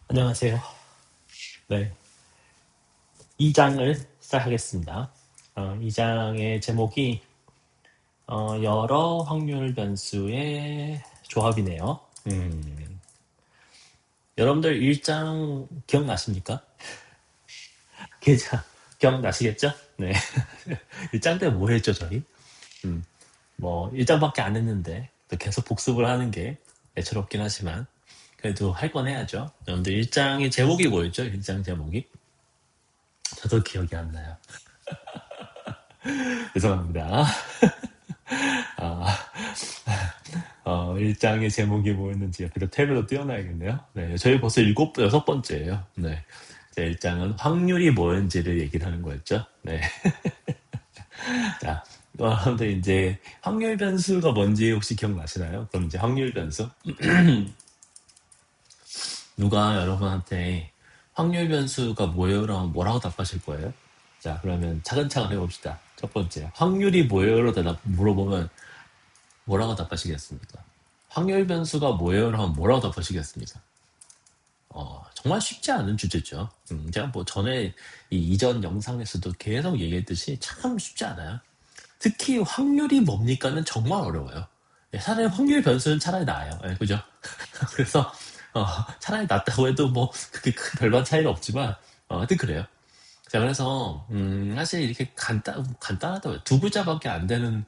안녕하세요. 네. 2장을 시작하겠습니다. 2장의 제목이 여러 확률 변수의 조합이네요. 여러분들 1장 기억나십니까? 계좌 기억나시겠죠? 네. 1장 때 뭐 했죠, 저희? 음, 뭐 1장밖에 안 했는데 또 계속 복습을 하는 게 애처롭긴 하지만 그래도 할 건 해야죠. 여러분들 1장의 제목이 뭐였죠? 1장 제목이? 저도 기억이 안 나요. 죄송합니다. 아, 1장의 제목이 뭐였는지 옆에다 탭으로 띄워놔야겠네요. 네, 저희 벌써 여섯 번째예요. 네. 제 1장은 확률이 뭐였는지를 얘기를 하는 거였죠. 네. 자, 근데 이제 확률 변수가 뭔지 혹시 기억나시나요? 그럼 이제 확률 변수? 누가 여러분한테 확률 변수가 뭐예요? 라면 뭐라고 답하실 거예요? 자, 그러면 차근차근 해봅시다. 첫 번째, 확률이 뭐예요? 물어보면 뭐라고 답하시겠습니까? 확률 변수가 뭐예요? 하면 뭐라고 답하시겠습니까? 정말 쉽지 않은 주제죠. 제가 뭐 전에 이 이전 영상에서도 계속 얘기했듯이 참 쉽지 않아요. 특히 확률이 뭡니까는 정말 어려워요. 차라리 확률 변수는 차라리 나아요. 그죠? 그래서 차라리 낫다고 해도 뭐 그렇게 큰 별반 차이는 없지만 하여튼 그래요. 자, 그래서 사실 이렇게 간단하다고요. 두 글자밖에 안 되는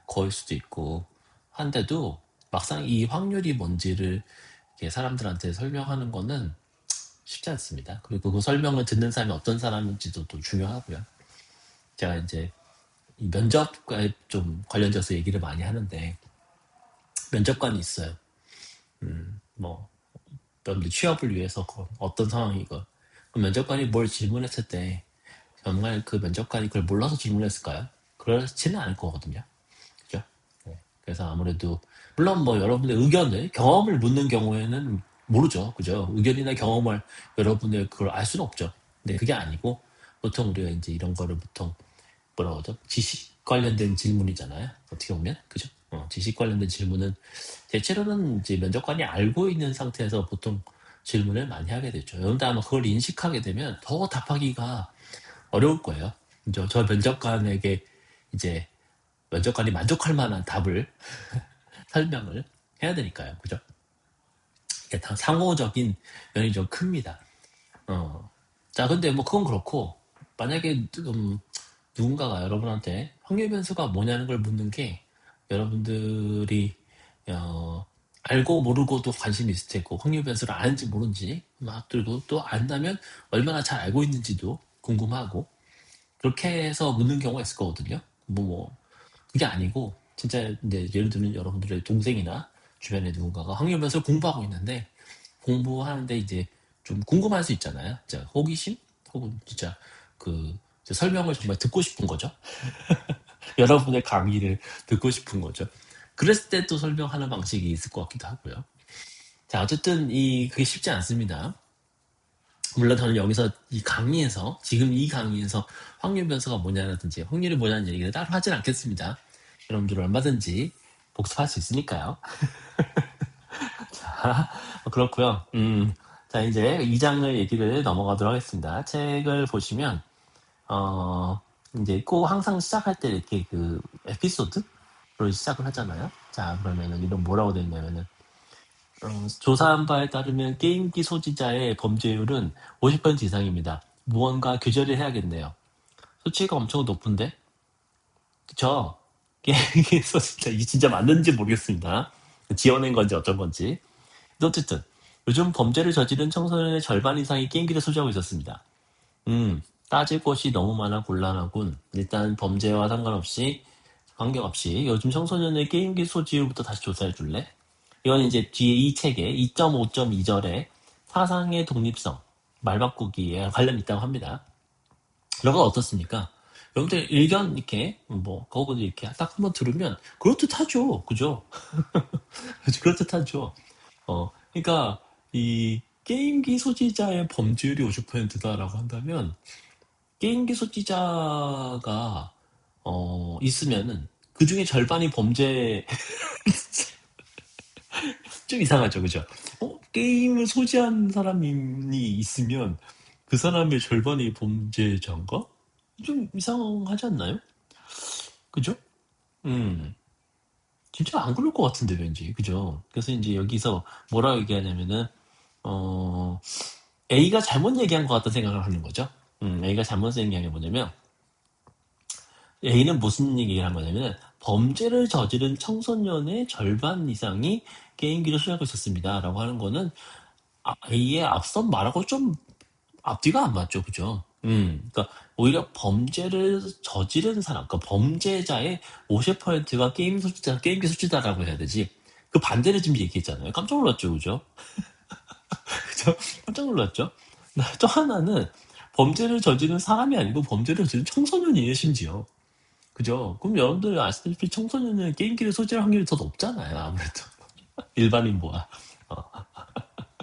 거일 수도 있고 한데도 막상 이 확률이 뭔지를 이렇게 사람들한테 설명하는 거는 쉽지 않습니다. 그리고 그 설명을 듣는 사람이 어떤 사람인지도 또 중요하고요. 제가 이제 이 면접과에 좀 관련돼서 얘기를 많이 하는데 면접관이 있어요. 뭐 여러분들 취업을 위해서 어떤 상황이건 그 면접관이 뭘 질문했을 때 정말 그 면접관이 그걸 몰라서 질문했을까요? 그렇지는 않을 거거든요. 그죠? 네. 그래서 아무래도 물론 뭐 여러분의 의견을 경험을 묻는 경우에는 모르죠. 그죠? 의견이나 경험을 여러분의 그걸 알 수는 없죠. 근데 그게 아니고 보통 우리가 이제 이런 거를 보통 뭐라고 하죠? 지식 관련된 질문이잖아요. 어떻게 보면 그죠? 지식 관련된 질문은 대체로는 이제 면접관이 알고 있는 상태에서 보통 질문을 많이 하게 되죠. 그런데 아마 그걸 인식하게 되면 더 답하기가 어려울 거예요. 저 면접관에게 이제 면접관이 만족할 만한 답을 설명을 해야 되니까요. 그죠? 이게 다 상호적인 면이 좀 큽니다. 어. 자, 근데 뭐 그건 그렇고 만약에 누군가가 여러분한테 확률 변수가 뭐냐는 걸 묻는 게 여러분들이 알고 모르고도 관심이 있을 테고 확률 변수를 아는지 모르는지 막 들고 또 안다면 얼마나 잘 알고 있는지도 궁금하고 그렇게 해서 묻는 경우가 있을 거거든요. 그게 아니고 진짜 이제 예를 들면 여러분들의 동생이나 주변에 누군가가 확률 변수를 공부하고 있는데 공부하는데 이제 좀 궁금할 수 있잖아요. 진짜 호기심 혹은 진짜 그 이제 설명을 정말 듣고 싶은 거죠. 여러분의 강의를 듣고 싶은 거죠. 그랬을 때 또 설명하는 방식이 있을 것 같기도 하고요. 자, 어쨌든 그게 쉽지 않습니다. 물론 저는 여기서 지금 이 강의에서 확률 변수가 뭐냐라든지 확률이 뭐냐는 얘기를 따로 하진 않겠습니다. 여러분들 얼마든지 복습할 수 있으니까요. 자, 그렇고요. 자, 이제 2장을 얘기를 넘어가도록 하겠습니다. 책을 보시면 이제 꼭 항상 시작할 때 이렇게 그 에피소드로 시작을 하잖아요. 자, 그러면은 이런 뭐라고 되어 있냐면은 조사한 바에 따르면 게임기 소지자의 범죄율은 50% 이상입니다. 무언가 규제를 해야겠네요. 수치가 엄청 높은데? 그쵸? 게임기 소지자, 이게 진짜 맞는지 모르겠습니다. 지어낸 건지 어쩐 건지. 근데 어쨌든, 요즘 범죄를 저지른 청소년의 절반 이상이 게임기를 소지하고 있었습니다. 따질 것이 너무 많아 곤란하군. 일단 범죄와 관계없이 요즘 청소년의 게임기 소지율부터 다시 조사해 줄래? 이건 이제 뒤에 이 책의 2.5.2절에 사상의 독립성, 말 바꾸기에 관련 있다고 합니다. 여러분 어떻습니까? 여러분들 의견 이렇게 그거보다 이렇게 딱 한번 들으면 그럴듯하죠, 그죠? 그럴듯하죠. 그러니까 이 게임기 소지자의 범죄율이 50%다라고 한다면 게임기 소지자가 있으면은 그 중에 절반이 범죄 좀 이상하죠, 그죠? 게임을 소지한 사람이 있으면 그 사람의 절반이 범죄자인가? 좀 이상하지 않나요? 그죠? 음, 진짜 안 그럴 것 같은데, 왠지. 그죠? 그래서 이제 여기서 뭐라고 얘기하냐면은, 어, A가 잘못 얘기한 것 같다는 생각을 하는 거죠. A가 잘못 얘기한 게 뭐냐면, A는 무슨 얘기를 한 거냐면 범죄를 저지른 청소년의 절반 이상이 게임기를 소유하고 있었습니다. 라고 하는 거는 A의 앞선 말하고 좀 앞뒤가 안 맞죠. 그죠? 그러니까 오히려 범죄를 저지른 사람, 그러니까 범죄자의 50%가 게임기 소지자라고 해야 되지. 그 반대를 지금 얘기했잖아요. 깜짝 놀랐죠. 그죠? 그죠? 깜짝 놀랐죠? 또 하나는 범죄를 저지른 사람이 아니고 범죄를 저지른 청소년이에요, 심지어. 그죠? 그럼 여러분들 아시다시피 청소년은 게임기를 소지할 확률이 더 높잖아요, 아무래도. 일반인보다.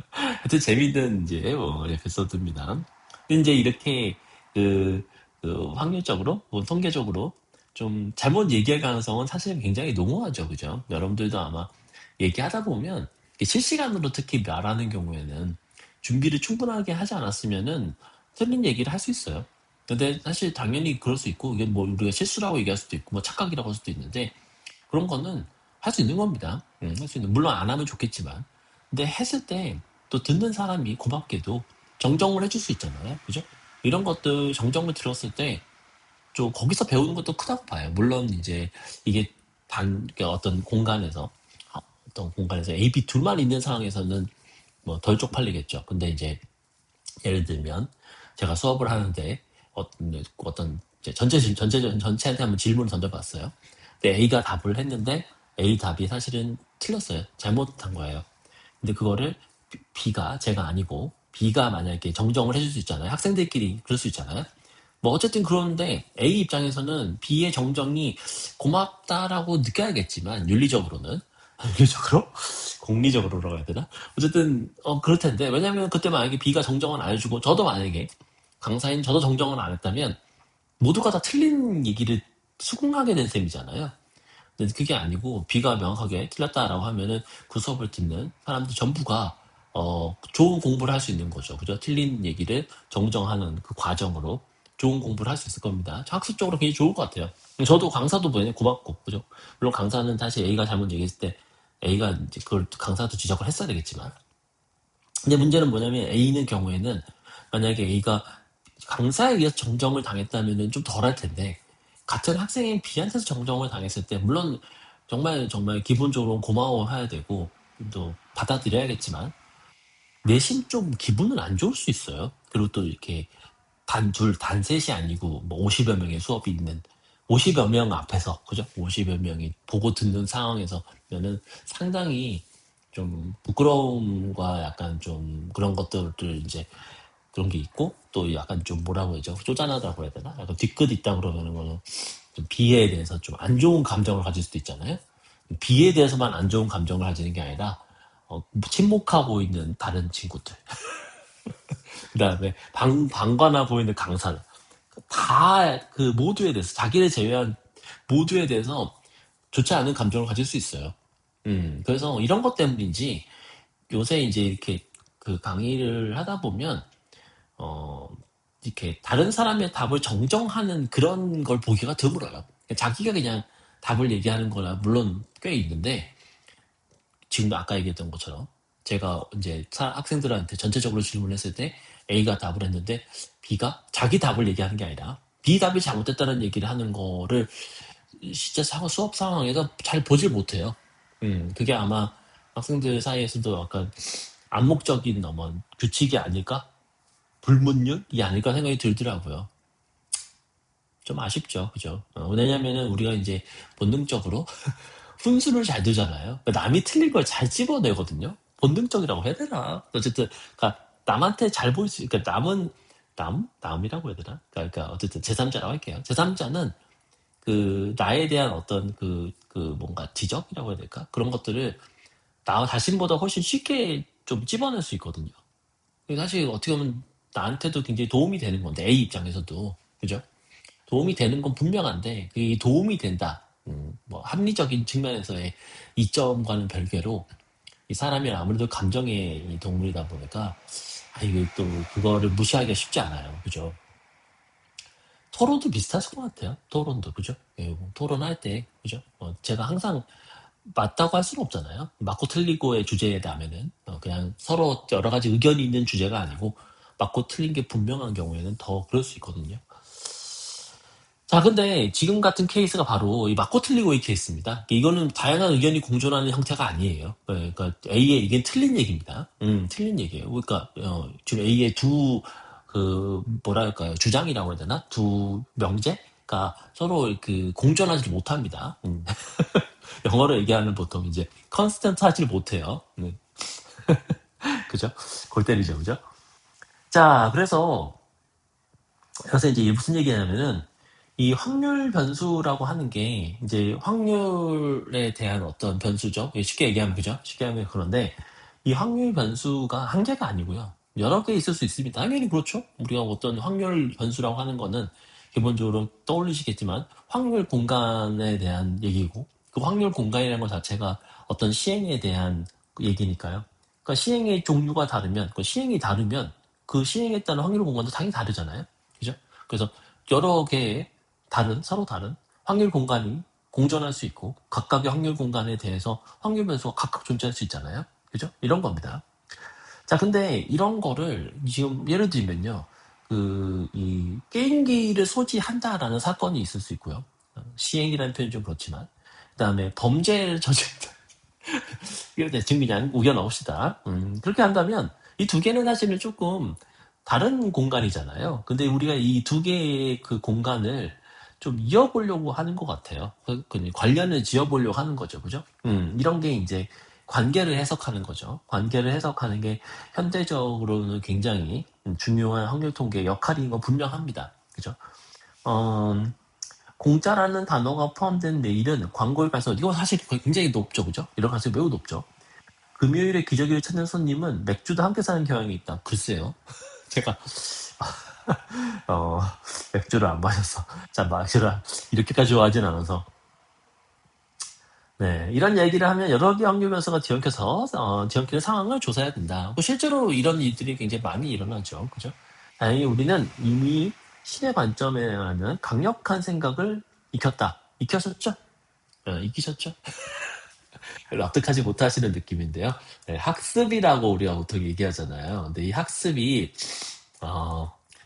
하여튼 재밌는 이제 에피소드입니다. 근데 이제 이렇게 그, 확률적으로, 통계적으로 좀 잘못 얘기할 가능성은 사실 굉장히 농후하죠, 그죠? 여러분들도 아마 얘기하다 보면 이게 실시간으로 특히 말하는 경우에는 준비를 충분하게 하지 않았으면은 틀린 얘기를 할 수 있어요. 근데 사실 당연히 그럴 수 있고 이게 뭐 우리가 실수라고 얘기할 수도 있고 뭐 착각이라고 할 수도 있는데 그런 거는 할 수 있는 겁니다. 할 수 있는 물론 안 하면 좋겠지만 근데 했을 때 또 듣는 사람이 고맙게도 정정을 해줄 수 있잖아요. 그죠? 이런 것들 정정을 들었을 때 좀 거기서 배우는 것도 크다고 봐요. 물론 이제 이게 그러니까 어떤 공간에서 어떤 공간에서 A, B 둘만 있는 상황에서는 뭐 덜 쪽팔리겠죠. 근데 이제 예를 들면 제가 수업을 하는데 어떤 이제 전체한테 한번 질문을 던져봤어요. 근데 A가 답을 했는데 A 답이 사실은 틀렸어요. 잘못한 거예요. 근데 그거를 B가 제가 아니고 B가 만약에 정정을 해줄 수 있잖아요. 학생들끼리 그럴 수 있잖아요. 뭐 어쨌든 그런데 A 입장에서는 B의 정정이 고맙다라고 느껴야겠지만 윤리적으로는 윤리적으로 공리적으로라고 해야 되나? 어쨌든 그럴 텐데 왜냐면 그때 만약에 B가 정정을 안 해주고 저도 만약에 강사인 저도 정정을 안 했다면 모두가 다 틀린 얘기를 수긍하게 된 셈이잖아요. 근데 그게 아니고 B가 명확하게 틀렸다라고 하면은 그 수업을 듣는 사람들 전부가 좋은 공부를 할 수 있는 거죠. 그죠? 틀린 얘기를 정정하는 그 과정으로 좋은 공부를 할 수 있을 겁니다. 학습적으로 굉장히 좋을 것 같아요. 저도 강사도 보내 고맙고, 그죠? 물론 강사는 사실 A가 잘못 얘기했을 때 A가 이제 그걸 강사도 지적을 했어야 되겠지만. 근데 문제는 뭐냐면 A는 경우에는 만약에 A가 강사에 의해서 정정을 당했다면은 좀 덜할 텐데 같은 학생인 B한테서 정정을 당했을 때 물론 정말 정말 기본적으로 고마워해야 되고 또 받아들여야겠지만 내심 좀 기분은 안 좋을 수 있어요. 그리고 또 이렇게 단셋이 아니고 뭐 50여 명의 수업이 있는 50여 명 앞에서 그죠? 50여 명이 보고 듣는 상황에서는 상당히 좀 부끄러움과 약간 좀 그런 것들을 이제 그런 게 있고 또 약간 좀 뭐라고 해야죠? 쪼잔하다고 해야 되나? 약간 뒤끝 있다 그러는 거는 좀 B에 대해서 좀 안 좋은 감정을 가질 수도 있잖아요. B에 대해서만 안 좋은 감정을 가지는 게 아니라 침묵하고 있는 다른 친구들 그다음에 방관하고 있는 강사들 다 그 모두에 대해서 자기를 제외한 모두에 대해서 좋지 않은 감정을 가질 수 있어요. 그래서 이런 것 때문인지 요새 이제 이렇게 그 강의를 하다 보면 어, 이렇게 다른 사람의 답을 정정하는 그런 걸 보기가 드물어요. 자기가 그냥 답을 얘기하는 거나 물론 꽤 있는데 지금도 아까 얘기했던 것처럼 제가 이제 학생들한테 전체적으로 질문했을 때 A가 답을 했는데 B가 자기 답을 얘기하는 게 아니라 B 답이 잘못됐다는 얘기를 하는 거를 실제 수업 상황에서 잘 보질 못해요. 그게 아마 학생들 사이에서도 약간 암묵적인 규칙이 아닐까? 불문율이 아닐까 생각이 들더라고요. 좀 아쉽죠, 그죠? 왜냐면은 우리가 이제 본능적으로 훈수를 잘 두잖아요. 그러니까 남이 틀린 걸 잘 집어내거든요. 본능적이라고 해야 되나? 어쨌든, 그러니까 남한테 잘 보일 수, 그러니까 남이라고 해야 되나? 그러니까 어쨌든 제3자라고 할게요. 제3자는 그 나에 대한 어떤 뭔가 지적이라고 해야 될까? 그런 것들을 나 자신보다 훨씬 쉽게 좀 집어낼 수 있거든요. 사실 어떻게 보면 나한테도 굉장히 도움이 되는 건데 A 입장에서도 그죠? 도움이 되는 건 분명한데 그게 도움이 된다. 뭐 합리적인 측면에서의 이점과는 별개로 이 사람이 아무래도 감정의 이 동물이다 보니까, 이게 또, 그거를 무시하기가 쉽지 않아요. 그죠? 토론도 비슷하실 것 같아요. 토론도, 그죠? 예, 뭐 토론할 때, 그죠? 제가 항상 맞다고 할 수는 없잖아요. 맞고 틀리고의 주제라면은, 그냥 서로 여러 가지 의견이 있는 주제가 아니고, 맞고 틀린 게 분명한 경우에는 더 그럴 수 있거든요. 자, 근데 지금 같은 케이스가 바로 이 맞고 틀리고의 케이스입니다. 이거는 다양한 의견이 공존하는 형태가 아니에요. 그러니까 A의 이게 틀린 얘기입니다. 틀린 얘기예요. 그러니까 지금 A의 뭐랄까요, 주장이라고 해야 되나? 두 명제가 서로 그 공존하지 못합니다. 영어로 얘기하는 보통 이제 컨스턴트 하지 못해요. 그죠? 골 때리죠, 그죠? 자, 그래서 이제 무슨 얘기냐면은 이 확률 변수라고 하는 게 이제 확률에 대한 어떤 변수죠. 쉽게 얘기하면 그죠? 쉽게 하면 그런데 이 확률 변수가 한 개가 아니고요. 여러 개 있을 수 있습니다. 당연히 그렇죠. 우리가 어떤 확률 변수라고 하는 거는 기본적으로 떠올리시겠지만 확률 공간에 대한 얘기고 그 확률 공간이라는 것 자체가 어떤 시행에 대한 얘기니까요. 그러니까 시행의 종류가 다르면 그 시행이 다르면 그 시행에 따른 확률 공간도 당연히 다르잖아요. 그죠? 그래서 여러 개의 서로 다른 확률 공간이 공존할 수 있고 각각의 확률 공간에 대해서 확률 변수가 각각 존재할 수 있잖아요. 그죠? 이런 겁니다. 자, 근데 이런 거를 지금 예를 들면요. 이 게임기를 소지한다라는 사건이 있을 수 있고요. 시행이라는 표현이 좀 그렇지만. 그 다음에 범죄를 저지른다. 이럴 때 지금 그냥 우겨 넣읍시다. 그렇게 한다면 이 두 개는 사실은 조금 다른 공간이잖아요. 근데 우리가 이 두 개의 그 공간을 좀 이어보려고 하는 것 같아요. 관련을 지어보려고 하는 거죠. 그죠? 이런 게 이제 관계를 해석하는 거죠. 관계를 해석하는 게 현대적으로는 굉장히 중요한 확률 통계 역할인 건 분명합니다. 그죠? 어, 공짜라는 단어가 포함된 메일은 광고에 가서 이거 사실 굉장히 높죠. 그죠? 이런 가능성이 매우 높죠. 금요일에 기저귀를 찾는 손님은 맥주도 함께 사는 경향이 있다. 글쎄요. 제가 어, 맥주를 안 마셔서 자 맥주를 이렇게까지 좋아하진 않아서 네 이런 얘기를 하면 여러 개 확률 변수가 뒤엉켜서 뒤엉키는 상황을 조사해야 된다. 뭐 실제로 이런 일들이 굉장히 많이 일어나죠. 그죠? 다행히 우리는 이미 신의 관점에 하는 강력한 생각을 익혔다. 익혔었죠? 익히셨죠? 납득하지 못하시는 느낌인데요. 네, 학습이라고 우리가 보통 얘기하잖아요. 근데 이 학습이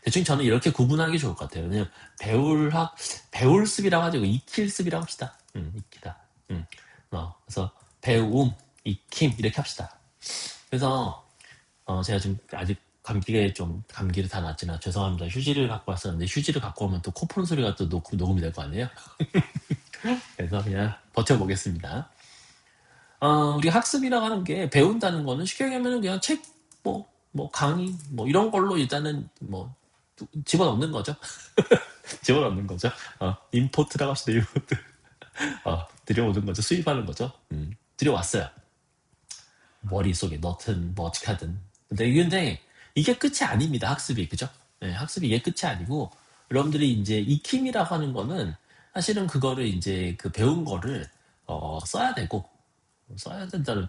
대충 저는 이렇게 구분하기 좋을 것 같아요. 왜냐면 배울 습이라고 하죠. 익힐 습이라고 합시다. 익히다. 그래서 배움, 익힘 이렇게 합시다. 그래서 제가 지금 아직 감기를 다 났지만 죄송합니다. 휴지를 갖고 왔었는데 휴지를 갖고 오면 또 코 푸는 소리가 또 녹음이 될 거 아니에요? 그래서 그냥 버텨보겠습니다. 우리 학습이라고 하는 게 배운다는 거는 쉽게 얘기하면 그냥 책, 강의, 이런 걸로 일단은 집어넣는 거죠. 집어넣는 거죠. 임포트라고 합시다, 임포트. 들여오는 거죠. 수입하는 거죠. 들여왔어요. 머릿속에 넣든 뭐 어떻게 하든. 근데 이게 끝이 아닙니다. 학습이. 그죠? 네, 학습이 이게 끝이 아니고 여러분들이 이제 익힘이라고 하는 거는 사실은 그거를 이제 그 배운 거를 써야 되고 써야 된다는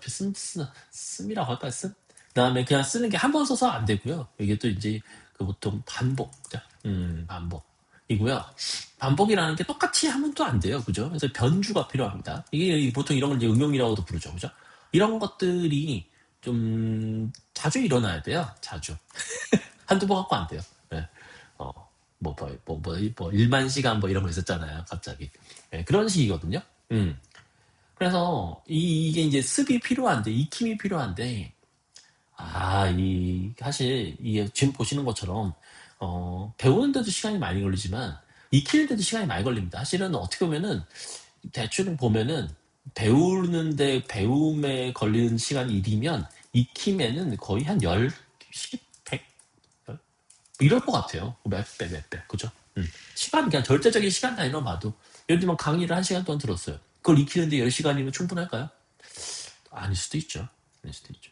씀이라고 할까요? 씀? 그다음에 그냥 쓰는 게 한 번 써서 안 되고요. 이게 또 이제 그 보통 반복, 그죠? 반복이고요. 반복이라는 게 똑같이 하면 또 안 돼요, 그죠? 그래서 변주가 필요합니다. 이게 보통 이런 걸 이제 응용이라고도 부르죠, 그죠? 이런 것들이 좀 자주 일어나야 돼요, 자주. 한두 번 갖고 안 돼요. 네. 어, 1만 시간 이런 거 있었잖아요, 갑자기. 네, 그런 식이거든요. 그래서 이게 이제 습이 필요한데 익힘이 필요한데 사실 이 지금 보시는 것처럼 배우는데도 시간이 많이 걸리지만 익히는데도 시간이 많이 걸립니다. 사실은 어떻게 보면은 대충 보면은 배움에 걸리는 시간이 1이면 익힘에는 거의 한 10, 100 이럴 것 같아요. 몇 배, 그죠? 시간 그냥 절대적인 시간 단위로 봐도 예를 들면 강의를 1시간 동안 들었어요. 그걸 익히는데 10시간이면 충분할까요? 아닐 수도 있죠. 아닐 수도 있죠.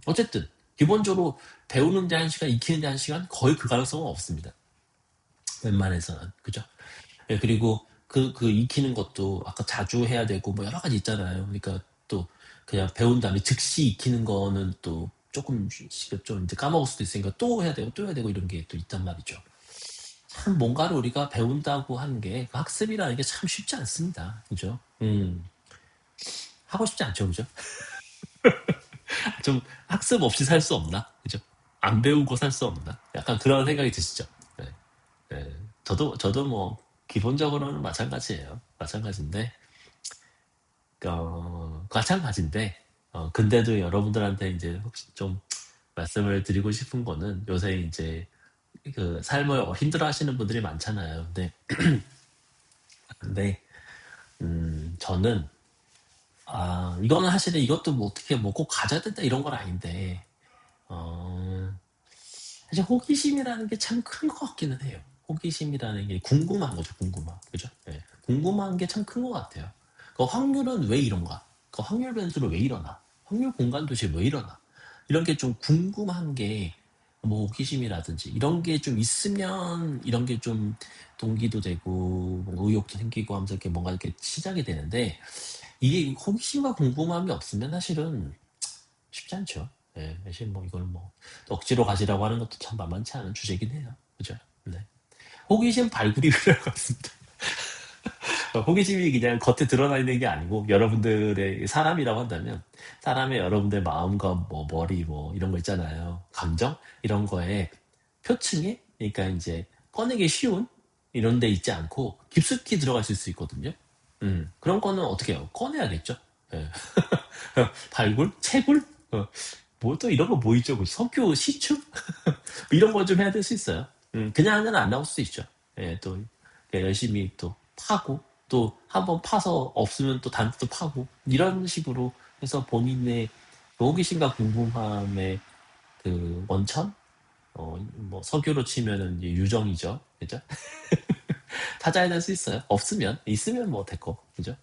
어쨌든 기본적으로 배우는데 1시간, 익히는데 1시간 거의 그 가능성은 없습니다. 웬만해서는 그죠? 예, 그리고 그 익히는 것도 아까 자주 해야 되고 여러 가지 있잖아요. 그러니까 또 그냥 배운 다음에 즉시 익히는 거는 또 조금 좀 이제 까먹을 수도 있으니까 또 해야 되고 또 해야 되고 이런 게 또 있단 말이죠. 참 뭔가를 우리가 배운다고 하는 게, 그 학습이라는 게 참 쉽지 않습니다. 그죠? 하고 싶지 않죠, 그죠? 좀 학습 없이 살 수 없나? 그죠? 안 배우고 살 수 없나? 약간 그런 생각이 드시죠? 네. 네. 저도 뭐, 기본적으로는 마찬가지예요. 마찬가지인데, 마찬가지인데, 근데도 여러분들한테 이제 혹시 좀 말씀을 드리고 싶은 거는, 요새 이제 그 삶을 힘들어 하시는 분들이 많잖아요. 근데, 저는, 이거는 사실은 이것도 뭐 어떻게 뭐 꼭 가져야 된다 이런 건 아닌데, 어, 사실 호기심이라는 게 참 큰 것 같기는 해요. 호기심이라는 게 궁금한 거죠, 궁금함. 그죠? 예. 궁금한 게 참 큰 것 같아요. 그 확률은 왜 이런가? 그 확률 변수는 왜 일어나? 확률 공간 도대체 왜 일어나? 이런 게 좀 궁금한 게, 뭐 호기심이라든지 이런 게 좀 있으면 이런 게 좀 동기도 되고 뭔가 의욕도 생기고 하면서 이렇게 뭔가 이렇게 시작이 되는데, 이게 호기심과 궁금함이 없으면 사실은 쉽지 않죠. 예, 사실 뭐 이걸 뭐 억지로 가지라고 하는 것도 참 만만치 않은 주제긴 해요. 그죠? 네. 호기심 발굴이 필요할 것 같습니다. 호기심이 그냥 겉에 드러나 있는 게 아니고, 여러분들의 사람이라고 한다면 사람의 여러분들 마음과 뭐 머리 뭐 이런 거 있잖아요. 감정 이런 거에 표층에, 그러니까 이제 꺼내기 쉬운 이런 데 있지 않고 깊숙이 들어갈 수 있거든요. 그런 거는 어떻게 해요? 꺼내야겠죠. 예. 발굴? 채굴? 뭐 또 이런 거 뭐 있죠? 뭐 석유 시추? 이런 거 좀 해야 될 수 있어요. 그냥은 안 나올 수 있죠. 예, 또 열심히 또 파고, 또 한번 파서 없으면 또 다음 또 파고, 이런 식으로 해서 본인의 그 호기심과 궁금함의 그 원천? 뭐 석유로 치면은 이제 유정이죠. 그죠? 찾아야 수 있어요. 없으면, 있으면 뭐 됐고, 그죠?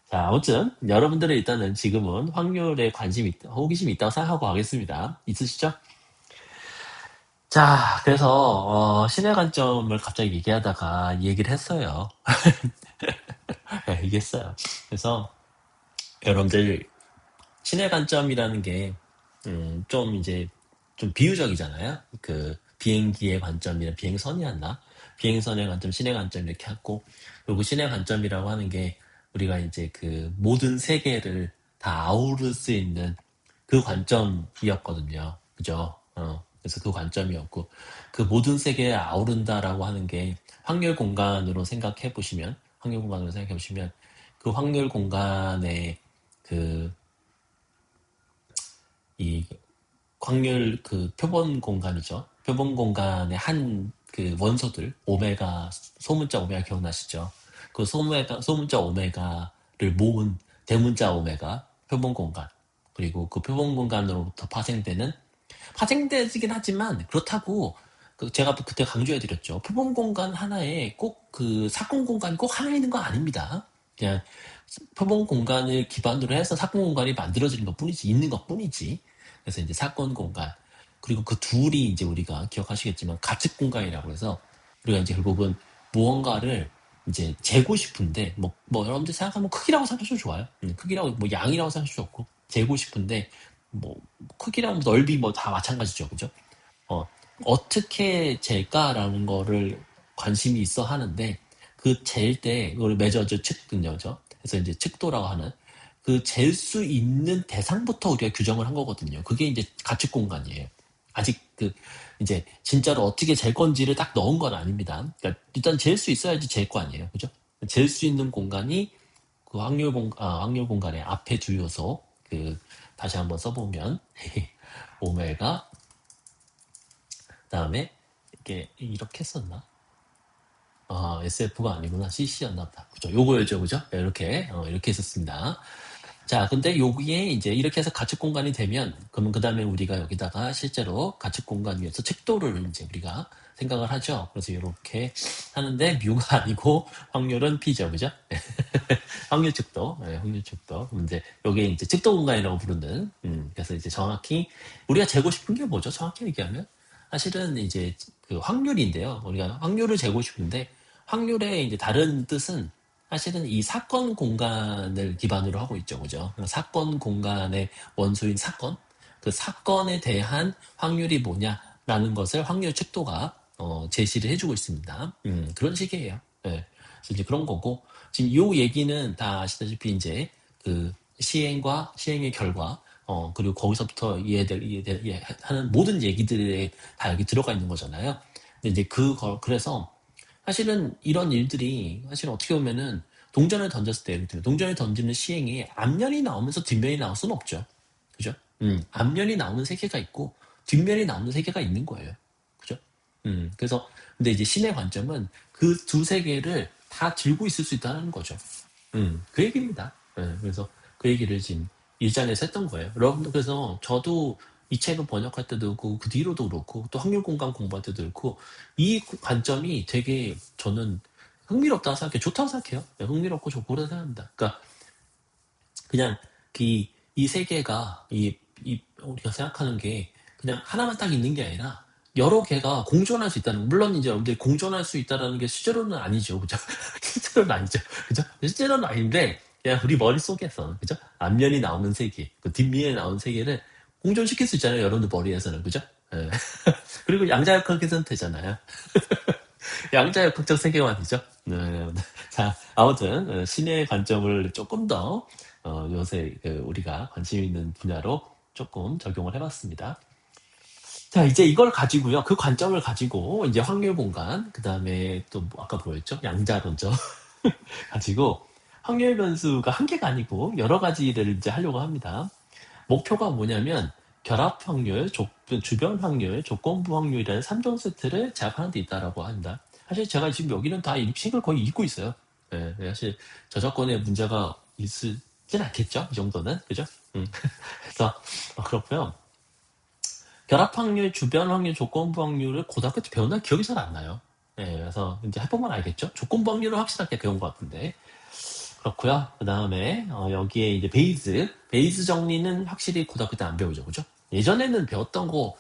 자, 아무튼 여러분들은 일단은 지금은 확률에 관심이 있다, 호기심이 있다고 생각하고 가겠습니다. 있으시죠? 자, 그래서 신의 관점을 갑자기 얘기하다가 이 얘기를 했어요. 네, 얘기했어요. 그래서 여러분들, 신의 관점이라는 게 좀 이제 좀 비유적이잖아요. 그 비행기의 관점이나 비행선이었나? 비행선의 관점, 신의 관점 이렇게 하고, 그리고 신의 관점이라고 하는 게 우리가 이제 그 모든 세계를 다 아우를 수 있는 그 관점이었거든요. 그죠? 그래서 그 관점이었고, 그 모든 세계에 아우른다라고 하는 게 확률 공간으로 생각해 보시면, 확률 공간으로 생각해 보시면, 그 확률 공간의 그, 이 확률 그 표본 공간이죠. 표본 공간의 한 그 원소들, 오메가, 소문자 오메가 기억나시죠? 그 소문자 오메가를 모은 대문자 오메가 표본 공간. 그리고 그 표본 공간으로부터 파생되긴 하지만, 그렇다고 제가 그때 강조해드렸죠. 표본 공간 하나에 꼭 그 사건 공간이 꼭 하나 있는 거 아닙니다. 그냥 표본 공간을 기반으로 해서 사건 공간이 만들어지는 것 뿐이지, 있는 것 뿐이지. 그래서 이제 사건 공간. 그리고 그 둘이 이제 우리가 기억하시겠지만 가측 공간이라고 해서, 우리가 이제 결국은 무언가를 이제 재고 싶은데, 뭐 여러분들 생각하면 크기라고 생각하셔도 좋아요. 크기라고, 뭐 양이라고 생각하셔도 좋고, 재고 싶은데, 뭐 크기랑 넓이 뭐 다 마찬가지죠. 그죠? 어, 어떻게 잴까라는 거를 관심이 있어 하는데, 그 잴 때, 그걸 메저저 측근요죠. 그래서 이제 측도라고 하는, 그 잴 수 있는 대상부터 우리가 규정을 한 거거든요. 그게 이제 가축 공간이에요. 아직 이제 진짜로 어떻게 잴 건지를 딱 넣은 건 아닙니다. 그러니까 일단 잴 수 있어야지 잴 거 아니에요. 그죠? 잴 수 있는 공간이 그 확률 공간의 앞에 두 요소, 다시 한번 써보면, 오메가, 그다음에 이게 이렇게 썼나? SF가 아니구나. CC였나 보다. 그죠? 요거였죠, 그죠? 네, 이렇게 했었습니다. 자, 근데 여기에 이제 이렇게 해서 가축 공간이 되면, 그러면 그 다음에 우리가 여기다가 실제로 가축 공간 위에서 척도를 이제 우리가 생각을 하죠. 그래서 이렇게 하는데, 뮤가 아니고 확률은 P죠, 그죠? 확률 척도, 네, 확률 척도. 그럼 이제 요게 이제 척도 공간이라고 부르는, 그래서 이제 정확히 우리가 재고 싶은 게 뭐죠? 정확히 얘기하면 사실은 이제 그 확률인데요. 우리가 확률을 재고 싶은데, 확률의 이제 다른 뜻은 사실은 이 사건 공간을 기반으로 하고 있죠. 그죠? 사건 공간의 원소인 사건, 그 사건에 대한 확률이 뭐냐라는 것을 확률 척도가 제시를 해주고 있습니다. 그런 식이에요. 예. 그래서 이제 그런 거고, 지금 요 얘기는 다 아시다시피 이제 그 시행과 시행의 결과, 그리고 거기서부터 하는 모든 얘기들에 다 여기 들어가 있는 거잖아요. 근데 이제 그래서 사실은 이런 일들이 사실 어떻게 보면은 동전을 던졌을 때, 예를 들면 동전을 던지는 시행이 앞면이 나오면서 뒷면이 나올 수는 없죠. 그죠? 앞면이 나오는 세계가 있고 뒷면이 나오는 세계가 있는 거예요. 그죠? 그래서 근데 이제 신의 관점은 그 두 세계를 다 들고 있을 수 있다는 거죠. 그 얘기입니다. 예, 그래서 그 얘기를 지금 일장에서 했던 거예요. 여러분들, 그래서 저도 이 책을 번역할 때도 그렇고, 그 뒤로도 그렇고, 또 확률 공간 공부할 때도 그렇고, 이 관점이 되게 저는 흥미롭다고 생각해요. 좋다고 생각해요. 예, 흥미롭고 좋고 그런 생각합니다. 그러니까 그냥 이 세계가 우리가 생각하는 게 그냥 하나만 딱 있는 게 아니라 여러 개가 공존할 수 있다는, 물론 이제 여러분들이 공존할 수 있다는 게 실제로는 아니죠. 그죠? 실제로는 아니죠. 그죠? 실제로는 아닌데 그냥 우리 머릿속에서, 그죠? 앞면이 나오는 세계, 그 뒷면에 나오는 세계를 공존시킬 수 있잖아요. 여러분들 머리에서는. 그죠? 예. 그리고 양자역학에서는 되잖아요. 양자역학적 세계관이죠. 네. 자, 아무튼 신의 관점을 조금 더 요새 우리가 관심 있는 분야로 조금 적용을 해봤습니다. 자, 이제 이걸 가지고요. 그 관점을 가지고 이제 확률 공간, 그 다음에 또뭐 아까 뭐였죠? 양자론죠. 가지고 확률 변수가 한 개가 아니고 여러 가지를 이제 하려고 합니다. 목표가 뭐냐면 결합 확률, 주변 확률, 조건부 확률이라는 3종 세트를 제압하는 데 있다라고 합니다. 사실 제가 지금 여기는 다 이 책을 거의 읽고 있어요. 예, 사실 저작권에 문제가 있을진 않겠죠? 이 정도는. 그죠? 그래서 그렇고요. 결합 확률, 주변 확률, 조건부 확률을 고등학교 때 배웠나 기억이 잘 안 나요. 예, 그래서 이제 해보면 알겠죠? 조건부 확률을 확실하게 배운 것 같은데. 그렇고요. 그 다음에 여기에 이제 베이스 정리는 확실히 고등학교 때 안 배우죠, 그죠? 예전에는 배웠던 거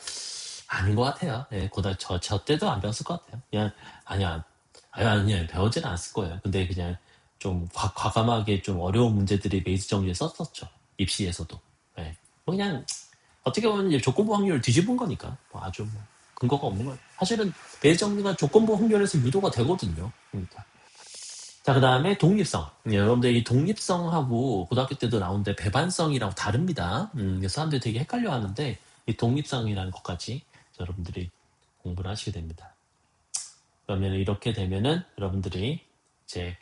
아닌 것 같아요. 예, 저 때도 안 배웠을 것 같아요. 그냥 아니야, 아니야, 배우지는 않았을 거예요. 근데 그냥 좀 과감하게 좀 어려운 문제들이 베이스 정리에 썼었죠. 입시에서도. 예. 뭐 그냥 어떻게 보면 이제 조건부 확률을 뒤집은 거니까 뭐 아주 뭐 근거가 없는 거예요. 사실은 베이스 정리가 조건부 확률에서 유도가 되거든요. 그러니까. 자, 그 다음에 독립성. 여러분들 이 독립성하고 고등학교 때도 나오는데 배반성이라고 다릅니다. 그래서 사람들이 되게 헷갈려 하는데 이 독립성이라는 것까지 여러분들이 공부를 하시게 됩니다. 그러면 이렇게 되면은 여러분들이 이제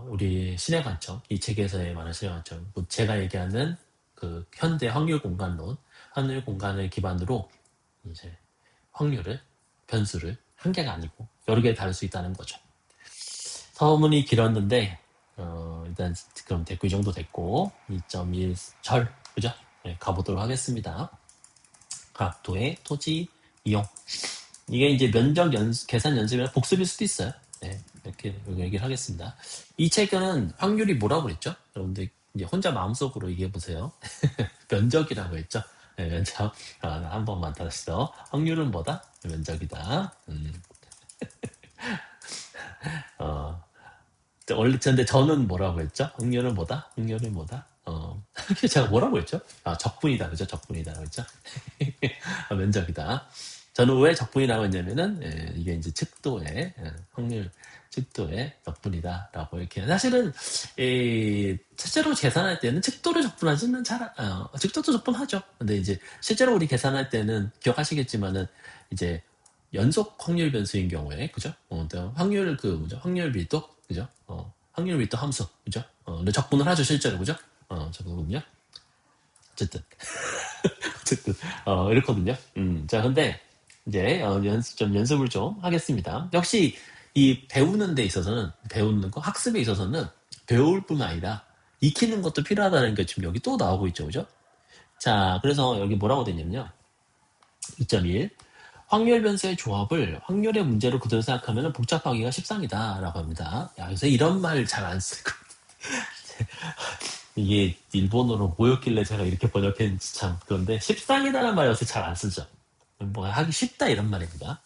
우리 신의 관점, 이 책에서의 말하는 신의 관점, 제가 얘기하는 그 현대 확률 공간론, 확률 공간을 기반으로 이제 확률을, 변수를 한 개가 아니고 여러 개 다룰 수 있다는 거죠. 서문이 길었는데 일단 그럼 됐고 이 정도 됐고 2.1절 그죠? 네, 가보도록 하겠습니다. 각도의 토지 이용 이게 이제 면적 계산 연습이나 복습일 수도 있어요. 네, 이렇게 얘기를 하겠습니다. 이 책은 확률이 뭐라고 그랬죠? 여러분들 이제 혼자 마음속으로 얘기해 보세요. 면적이라고 했죠? 네, 면적. 한 번만 다시 더. 확률은 뭐다? 면적이다. 어, 원래 근데 저는 뭐라고 했죠? 확률은 뭐다? 확률은 뭐다? 제가 뭐라고 했죠? 적분이다. 그죠? 적분이다. 그죠? 면적이다. 저는 왜 적분이라고 했냐면은, 이게 이제 측도의, 확률 측도의 적분이다라고 이렇게. 사실은, 실제로 계산할 때는 측도를 적분하지는 측도도 적분하죠. 근데 이제 실제로 우리 계산할 때는 기억하시겠지만은, 이제 연속 확률 변수인 경우에, 그죠? 또 확률 뭐죠? 확률 밀도, 그죠? 확률 밀도 함수, 그죠? 근데 적분을 하죠, 실제로, 그죠? 적분은요. 어쨌든. 어쨌든 이렇거든요. 자, 근데 이제 좀 연습을 좀 하겠습니다. 역시 이 배우는 데 있어서는 배우는 거 학습에 있어서는 배울 뿐 아니라 익히는 것도 필요하다는 게 지금 여기 또 나오고 있죠, 그죠? 자, 그래서 여기 뭐라고 되냐면요. 2.1 확률 변수의 조합을 확률의 문제로 그대로 생각하면 복잡하기가 십상이다라고 합니다. 야, 요새 이런 말 잘 안 쓰고 이게 일본어로 뭐였길래 제가 이렇게 번역했는지 참 그런데 십상이다라는 말 요새 잘 안 쓰죠. 뭐 하기 쉽다 이런 말입니다.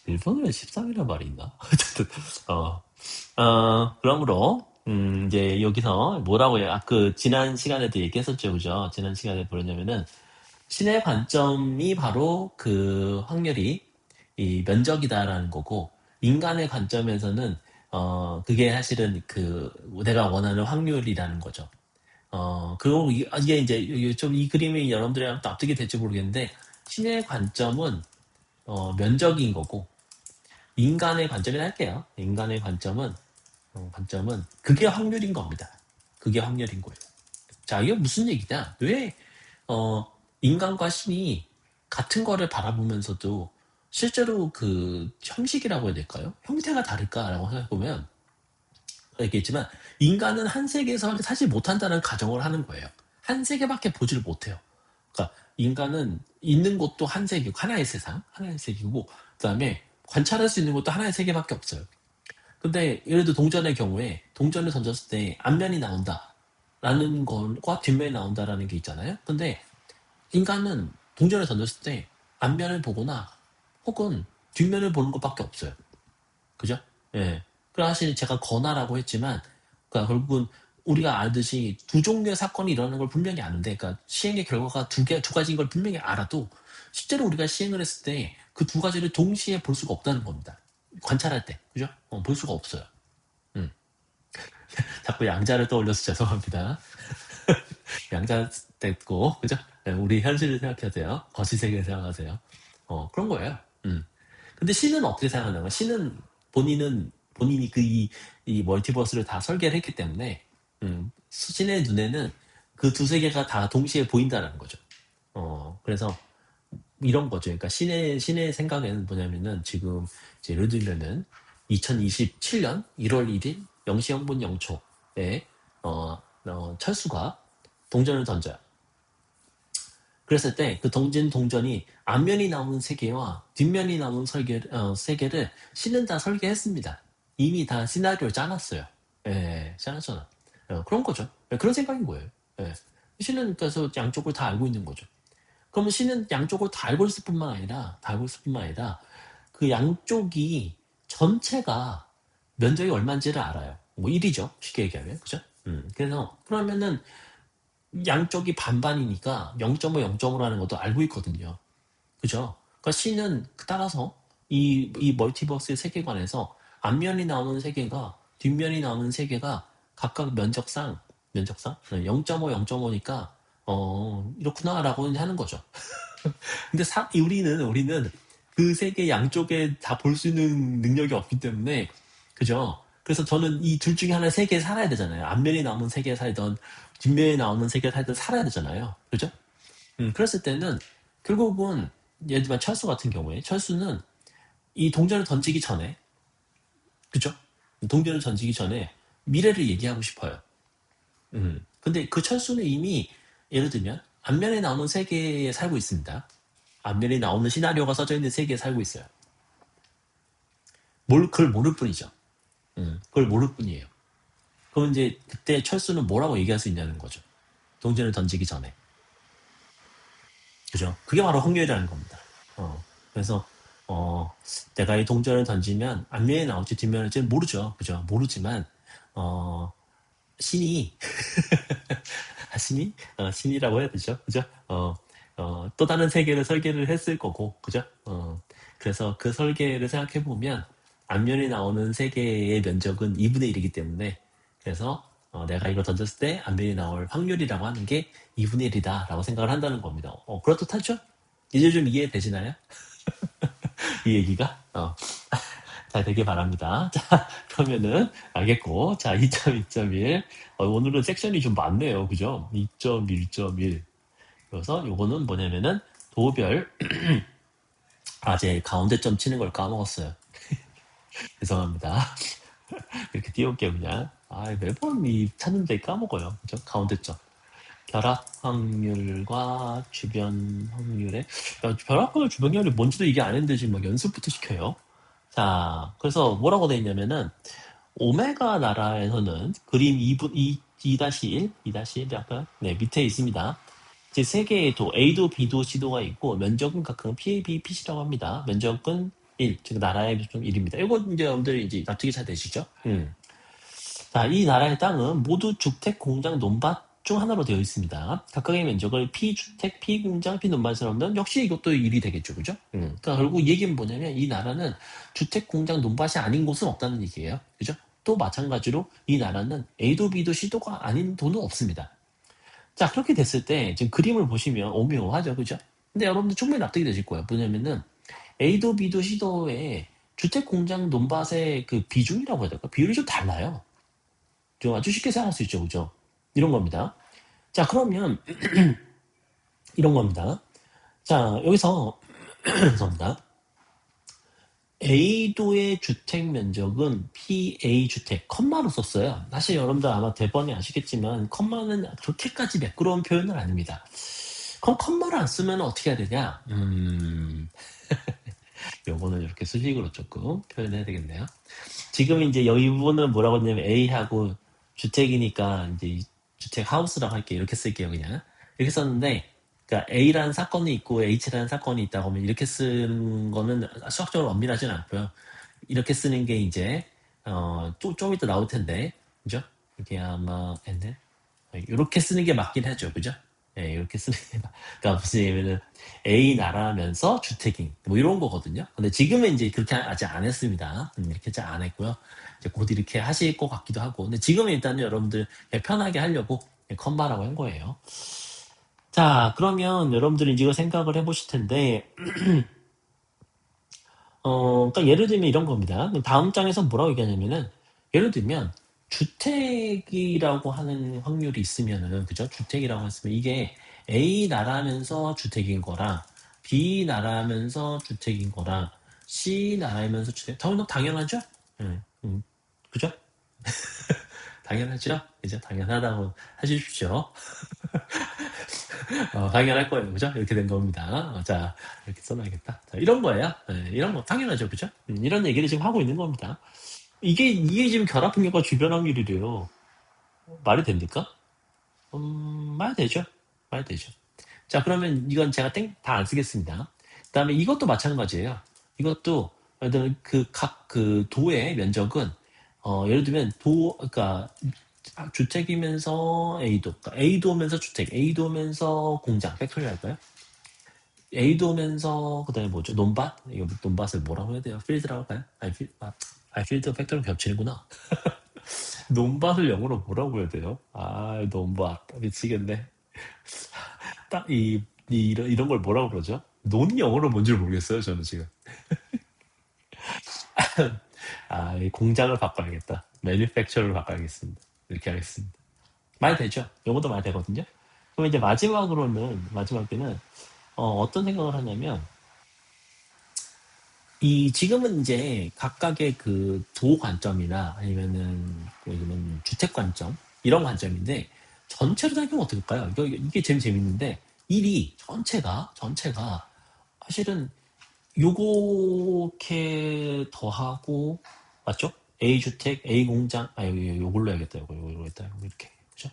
일본어에 13이란 말이 있나? 어쨌든, 어, 그러므로, 이제 여기서 뭐라고 해요? 지난 시간에도 얘기했었죠, 그죠? 지난 시간에 뭐랬냐면은, 신의 관점이 바로 그 확률이 이 면적이다라는 거고, 인간의 관점에서는, 그게 사실은 내가 원하는 확률이라는 거죠. 그리고 이게 이제 좀 이 그림이 여러분들이랑 납득이 될지 모르겠는데, 신의 관점은, 면적인 거고, 인간의 관점이라 할게요. 인간의 관점은 그게 확률인 겁니다. 그게 확률인 거예요. 자, 이게 무슨 얘기냐? 왜 어, 인간과 신이 같은 거를 바라보면서도 실제로 그 형식이라고 해야 될까요? 형태가 다를까라고 생각해보면 얘기했지만 인간은 한 세계에서 사실 못한다는 가정을 하는 거예요. 한 세계밖에 보지를 못해요. 그러니까 인간은 있는 곳도 한 세계고 하나의 세상, 하나의 세계고 그다음에 관찰할 수 있는 것도 하나의 세계밖에 없어요. 근데 예를 들어 동전의 경우에 동전을 던졌을 때 앞면이 나온다라는 것과 뒷면이 나온다라는 게 있잖아요. 근데 인간은 동전을 던졌을 때 앞면을 보거나 혹은 뒷면을 보는 것밖에 없어요. 그죠? 예. 그 사실 제가 건화라고 했지만, 그러니까 결국은 우리가 알듯이 두 종류의 사건이 일어나는 걸 분명히 아는데, 그러니까 시행의 결과가 두 가지인 걸 분명히 알아도, 실제로 우리가 시행을 했을 때 그 두 가지를 동시에 볼 수가 없다는 겁니다. 관찰할 때. 그죠? 볼 수가 없어요. 음. 자꾸 양자를 떠올려서 죄송합니다. 양자 됐고, 그죠? 네, 우리 현실을 생각해야 돼요. 거시세계를 생각하세요. 그런 거예요. 근데 신은 어떻게 생각하는 거야? 신은 본인이 이 멀티버스를 다 설계를 했기 때문에, 신의 눈에는 그 두 세계가 다 동시에 보인다는 거죠. 그래서 이런 거죠. 그러니까 신의 생각에는 뭐냐면은 지금 이제 예를 들면은 2027년 1월 1일 0시 0분 0초에 철수가 동전을 던져요. 그랬을 때 그 던진 동전이 앞면이 나오는 세계와 뒷면이 나오는 세계를 신은 다 설계했습니다. 이미 다 시나리오를 짜놨어요. 예, 짜놨잖아. 그런 거죠. 그런 생각인 거예요. 예. 신은 그래서 양쪽을 다 알고 있는 거죠. 그러면 신은 양쪽을 다 알고 있을 뿐만 아니라, 그 양쪽이 전체가 면적이 얼마인지를 알아요. 뭐 1이죠. 쉽게 얘기하면. 그죠? 그래서, 그러면은 양쪽이 반반이니까 0.5, 0.5라는 것도 알고 있거든요. 그죠? 그러니까 C는 따라서 이 멀티버스의 세계관에서 앞면이 나오는 세계가 뒷면이 나오는 세계가 각각 면적상 0.5, 0.5니까 이렇구나라고 하는 거죠. 근데 우리는 그 세계 양쪽에 다 볼 수 있는 능력이 없기 때문에 그죠? 그래서 저는 이 둘 중에 하나 세계에 살아야 되잖아요. 앞면이 나오는 세계에 살던 뒷면이 나오는 세계에 살던 살아야 되잖아요. 그죠? 그랬을 때는 결국은 예를 들면 철수 같은 경우에 철수는 이 동전을 던지기 전에 그죠? 동전을 던지기 전에 미래를 얘기하고 싶어요. 근데 그 철수는 이미 예를 들면 앞면에 나오는 세계에 살고 있습니다. 앞면에 나오는 시나리오가 써져 있는 세계에 살고 있어요. 그걸 모를 뿐이죠. 그걸 모를 뿐이에요. 그럼 이제 그때 철수는 뭐라고 얘기할 수 있냐는 거죠. 동전을 던지기 전에. 그죠? 그게 바로 확률이라는 겁니다. 그래서 내가 이 동전을 던지면 앞면에 나올지 뒷면에 나올지 모르죠. 그죠? 모르지만 어, 신이 신이라고 해야 되죠. 그죠? 또 다른 세계를 설계를 했을 거고, 그죠? 그래서 그 설계를 생각해 보면 앞면에 나오는 세계의 면적은 2분의 1이기 때문에 그래서 내가 이거 던졌을 때 앞면이 나올 확률이라고 하는 게 2분의 1이다라고 생각을 한다는 겁니다. 그렇듯하죠? 이제 좀 이해되시나요? 이 얘기가? 잘 되길 바랍니다. 자, 그러면은 알겠고, 자, 2.2.1. 오늘은 섹션이 좀 많네요. 그죠? 2.1.1. 그래서 요거는 뭐냐면은 도별, 제 가운데 점 치는 걸 까먹었어요. 죄송합니다. 이렇게 띄울게요, 그냥. 매번 찾는데 까먹어요. 그죠? 가운데 점. 결합 확률과 주변 확률에, 결합 확률, 주변 확률이 뭔지도 이게 아는데 지금 막 연습부터 시켜요. 자, 그래서 뭐라고 돼 있냐면은, 오메가 나라에서는 그림 2-1, 2-1 약간, 네, 밑에 있습니다. 이제 세 개의 도, A도, B도, C도가 있고, 면적은 각각 PA, B, PC라고 합니다. 면적은 1, 즉 나라의 좀 1입니다. 이거 이제 여러분들 이제 납득이 잘 되시죠? 자, 이 나라의 땅은 모두 주택, 공장, 논밭 중 하나로 되어 있습니다. 각각의 면적을 피주택, 피공장, 피논밭으로 하면 역시 이것도 일이 되겠죠, 그죠? 그러니까 결국 이 얘기는 뭐냐면 이 나라는 주택, 공장, 논밭이 아닌 곳은 없다는 얘기예요, 그죠? 또 마찬가지로 이 나라는 A도 B도 C도가 아닌 돈은 없습니다. 자, 그렇게 됐을 때 지금 그림을 보시면 오묘하죠, 그죠? 근데 여러분들 충분히 납득이 되실 거예요. 뭐냐면은 A도 B도 C도의 주택, 공장, 논밭의 그 비중이라고 해야 될까? 비율이 좀 달라요. 좀 아주 쉽게 생각할 수 있죠, 그죠? 이런 겁니다. 자, 그러면 이런 겁니다. 자, 여기서 죄송합니다. A도의 주택 면적은 PA 주택, 컴마로 썼어요. 사실 여러분들 아마 대번에 아시겠지만 컴마는 그렇게까지 매끄러운 표현은 아닙니다. 그럼 컴마를 안 쓰면 어떻게 해야 되냐? 요거는 이렇게 수식으로 조금 표현해야 되겠네요. 지금 이제 여기 부분은 뭐라고 했냐면 A하고 주택이니까 이제 주택 하우스라고 할게요. 이렇게 쓸게요, 그냥. 이렇게 썼는데, 그러니까 A라는 사건이 있고 H라는 사건이 있다고 하면 이렇게 쓰는 거는 수학적으로 엄밀하진 않고요. 이렇게 쓰는 게 이제, 좀 이따 나올 텐데, 그죠? 이게 아마, 이렇게 쓰는 게 맞긴 하죠, 그죠? 예, 이렇게 쓰는 게, 그러니까 무슨 얘기냐면은, A 나라면서 주택인, 뭐 이런 거거든요. 근데 지금은 이제 그렇게 아직 안 했습니다. 이렇게 아직 안 했고요. 이제 곧 이렇게 하실 것 같기도 하고. 근데 지금은 일단 여러분들 편하게 하려고 컴바라고 한 거예요. 자, 그러면 여러분들이 이거 생각을 해보실 텐데, 그러니까 예를 들면 이런 겁니다. 다음 장에서 뭐라고 얘기하냐면은, 예를 들면, 주택이라고 하는 확률이 있으면은, 그죠? 주택이라고 했으면 이게 A 나라면서 주택인 거랑, B 나라면서 주택인 거랑, C 나라면서 주택, 당연하죠? 응, 응. 그죠? 당연하죠? 이제 당연하다고 해주십시오. 당연할 거예요. 그죠? 이렇게 된 겁니다. 자, 이렇게 써놔야겠다. 자, 이런 거예요. 네, 이런 거 당연하죠. 그죠? 이런 얘기를 지금 하고 있는 겁니다. 이게 지금 결합풍력과 주변 확률이래요. 말이 됩니까? 말 되죠. 말 되죠. 자, 그러면 이건 제가 다 안 쓰겠습니다. 그 다음에 이것도 마찬가지예요. 이것도, 각 그 도의 면적은, 예를 들면 그러니까 주택이면서 A도, 그러니까 A도면서 주택, A도면서 공장, 팩토리 할까요? A도면서 그다음에 뭐죠? 논밭? 이거 논밭을 뭐라고 해야 돼요? 필드라고 할까요? 필드 팩토리 겹치는구나. 논밭을 영어로 뭐라고 해야 돼요? 논밭 미치겠네. 딱 이런 걸 뭐라고 그러죠? 논 영어로 뭔지 모르겠어요. 저는 지금. 이 공장을 바꿔야겠다. 매니팩처를 바꿔야겠습니다. 이렇게 하겠습니다. 말 되죠? 요것도 말 되거든요. 그럼 이제 마지막 때는 어떤 생각을 하냐면 지금은 이제 각각의 그 도 관점이나 아니면은 주택 관점 이런 관점인데 전체로 생각하면 어떨까요? 이게 제일 재밌는데 일이 전체가 사실은 요렇게 더하고 맞죠? A 주택, A 공장, 요걸로 해야겠다. 요걸로 했다. 이렇게 그죠?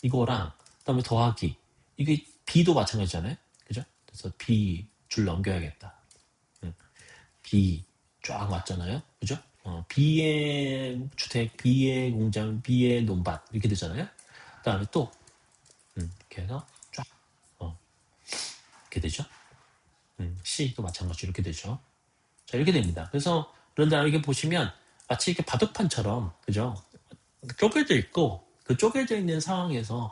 이거랑 그다음에 더하기 이게 B도 마찬가지잖아요. 그죠? 그래서 B 줄 넘겨야겠다. 응. B 쫙 맞잖아요. 그죠? B의 주택, B의 공장, B의 논밭 이렇게 되잖아요. 그다음에 또 이렇게 해서 쫙 이렇게 되죠. C도 마찬가지로 이렇게 되죠. 자, 이렇게 됩니다. 그래서 그런데 이렇게 보시면 마치 이렇게 바둑판처럼 그죠? 쪼개져 있고 그 쪼개져 있는 상황에서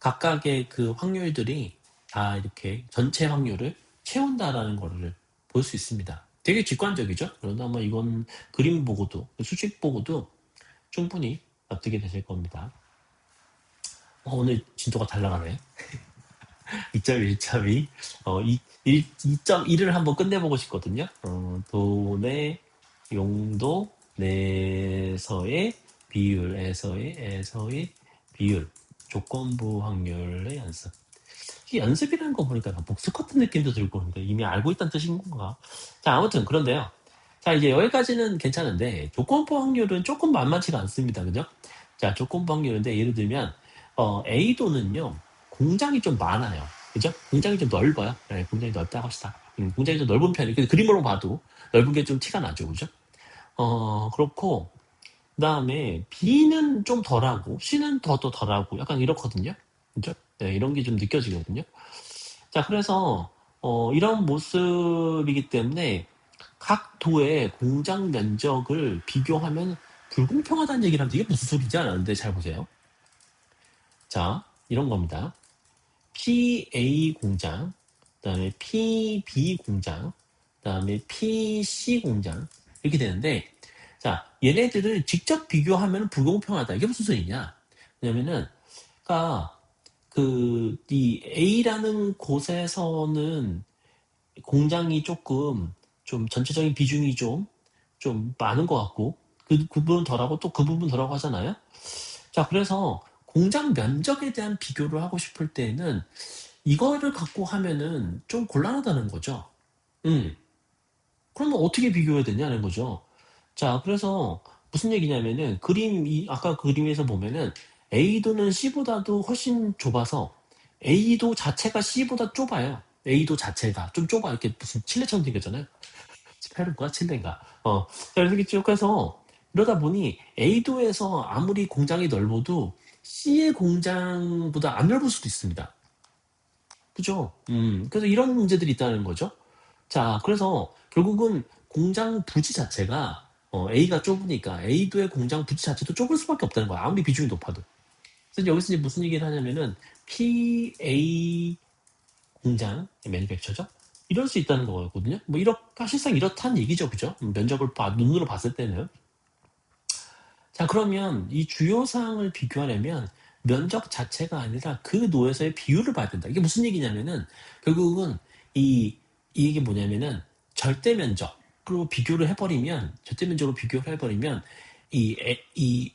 각각의 그 확률들이 다 이렇게 전체 확률을 채운다라는 거를 볼 수 있습니다. 되게 직관적이죠? 그런데 아마 이건 그림 보고도, 수직 보고도 충분히 납득이 되실 겁니다. 오늘 진도가 잘 나가네. 2.1.2, 2.1을 한번 끝내보고 싶거든요. 돈의 용도 내에서의 비율에서의 비율, 조건부 확률의 연습. 이 연습이라는 거 보니까 복습 같은 느낌도 들고 그러니까 이미 알고 있다는 뜻인 건가? 자, 아무튼 그런데요. 자, 이제 여기까지는 괜찮은데 조건부 확률은 조금 만만치가 않습니다. 그죠? 자, 조건부 확률인데 예를 들면 A도는요. 공장이 좀 많아요. 그죠? 공장이 좀 넓어요. 네, 공장이 넓다고 합시다. 공장이 좀 넓은 편이에요. 그림으로 봐도 넓은 게 좀 티가 나죠, 그죠? 그렇고, 그 다음에 B는 좀 덜하고 C는 더 덜하고 약간 이렇거든요. 그죠? 네, 이런 게 좀 느껴지거든요. 자, 그래서 이런 모습이기 때문에 각 도의 공장 면적을 비교하면 불공평하다는 얘기를 하는데 이게 무슨 소리지 않았는데 잘 보세요. 자, 이런 겁니다. PA 공장, 그다음에 PB 공장, 그다음에 PC 공장 이렇게 되는데 자, 얘네들을 직접 비교하면 불공평하다. 이게 무슨 소리냐? 왜냐면은 그러니까 이 A라는 곳에서는 공장이 조금 좀 전체적인 비중이 좀 많은 것 같고 그 부분 덜하고 또 그 부분 덜하고 하잖아요. 자, 그래서 공장 면적에 대한 비교를 하고 싶을 때는 이거를 갖고 하면은 좀 곤란하다는 거죠. 음. 그러면 어떻게 비교해야 되냐는 거죠. 자, 그래서 무슨 얘기냐면은 아까 그림에서 보면은 A도는 C보다도 훨씬 좁아서 A도 자체가 C보다 좁아요. A도 자체가 좀 좁아. 이렇게 무슨 칠레처럼 생겼잖아요. 페루인가 칠레인가. 자, 이렇게 쭉 해서 이러다 보니 A도에서 아무리 공장이 넓어도 C의 공장보다 안 넓을 수도 있습니다. 그죠? 그래서 이런 문제들이 있다는 거죠. 자, 그래서 결국은 공장 부지 자체가 A가 좁으니까 A도의 공장 부지 자체도 좁을 수밖에 없다는 거야. 아무리 비중이 높아도. 그래서 여기서 이제 무슨 얘기를 하냐면은 PA 공장 매니팩처죠. 이럴 수 있다는 거거든요. 뭐 사실상 이렇다는 얘기죠, 그죠? 면적을 눈으로 봤을 때는. 자, 그러면 이 주요 사항을 비교하려면 면적 자체가 아니라 그 노에서의 비율을 봐야 된다. 이게 무슨 얘기냐면은 결국은 이 이게 뭐냐면은 절대 면적으로 비교를 해버리면 절대 면적으로 비교를 해버리면 이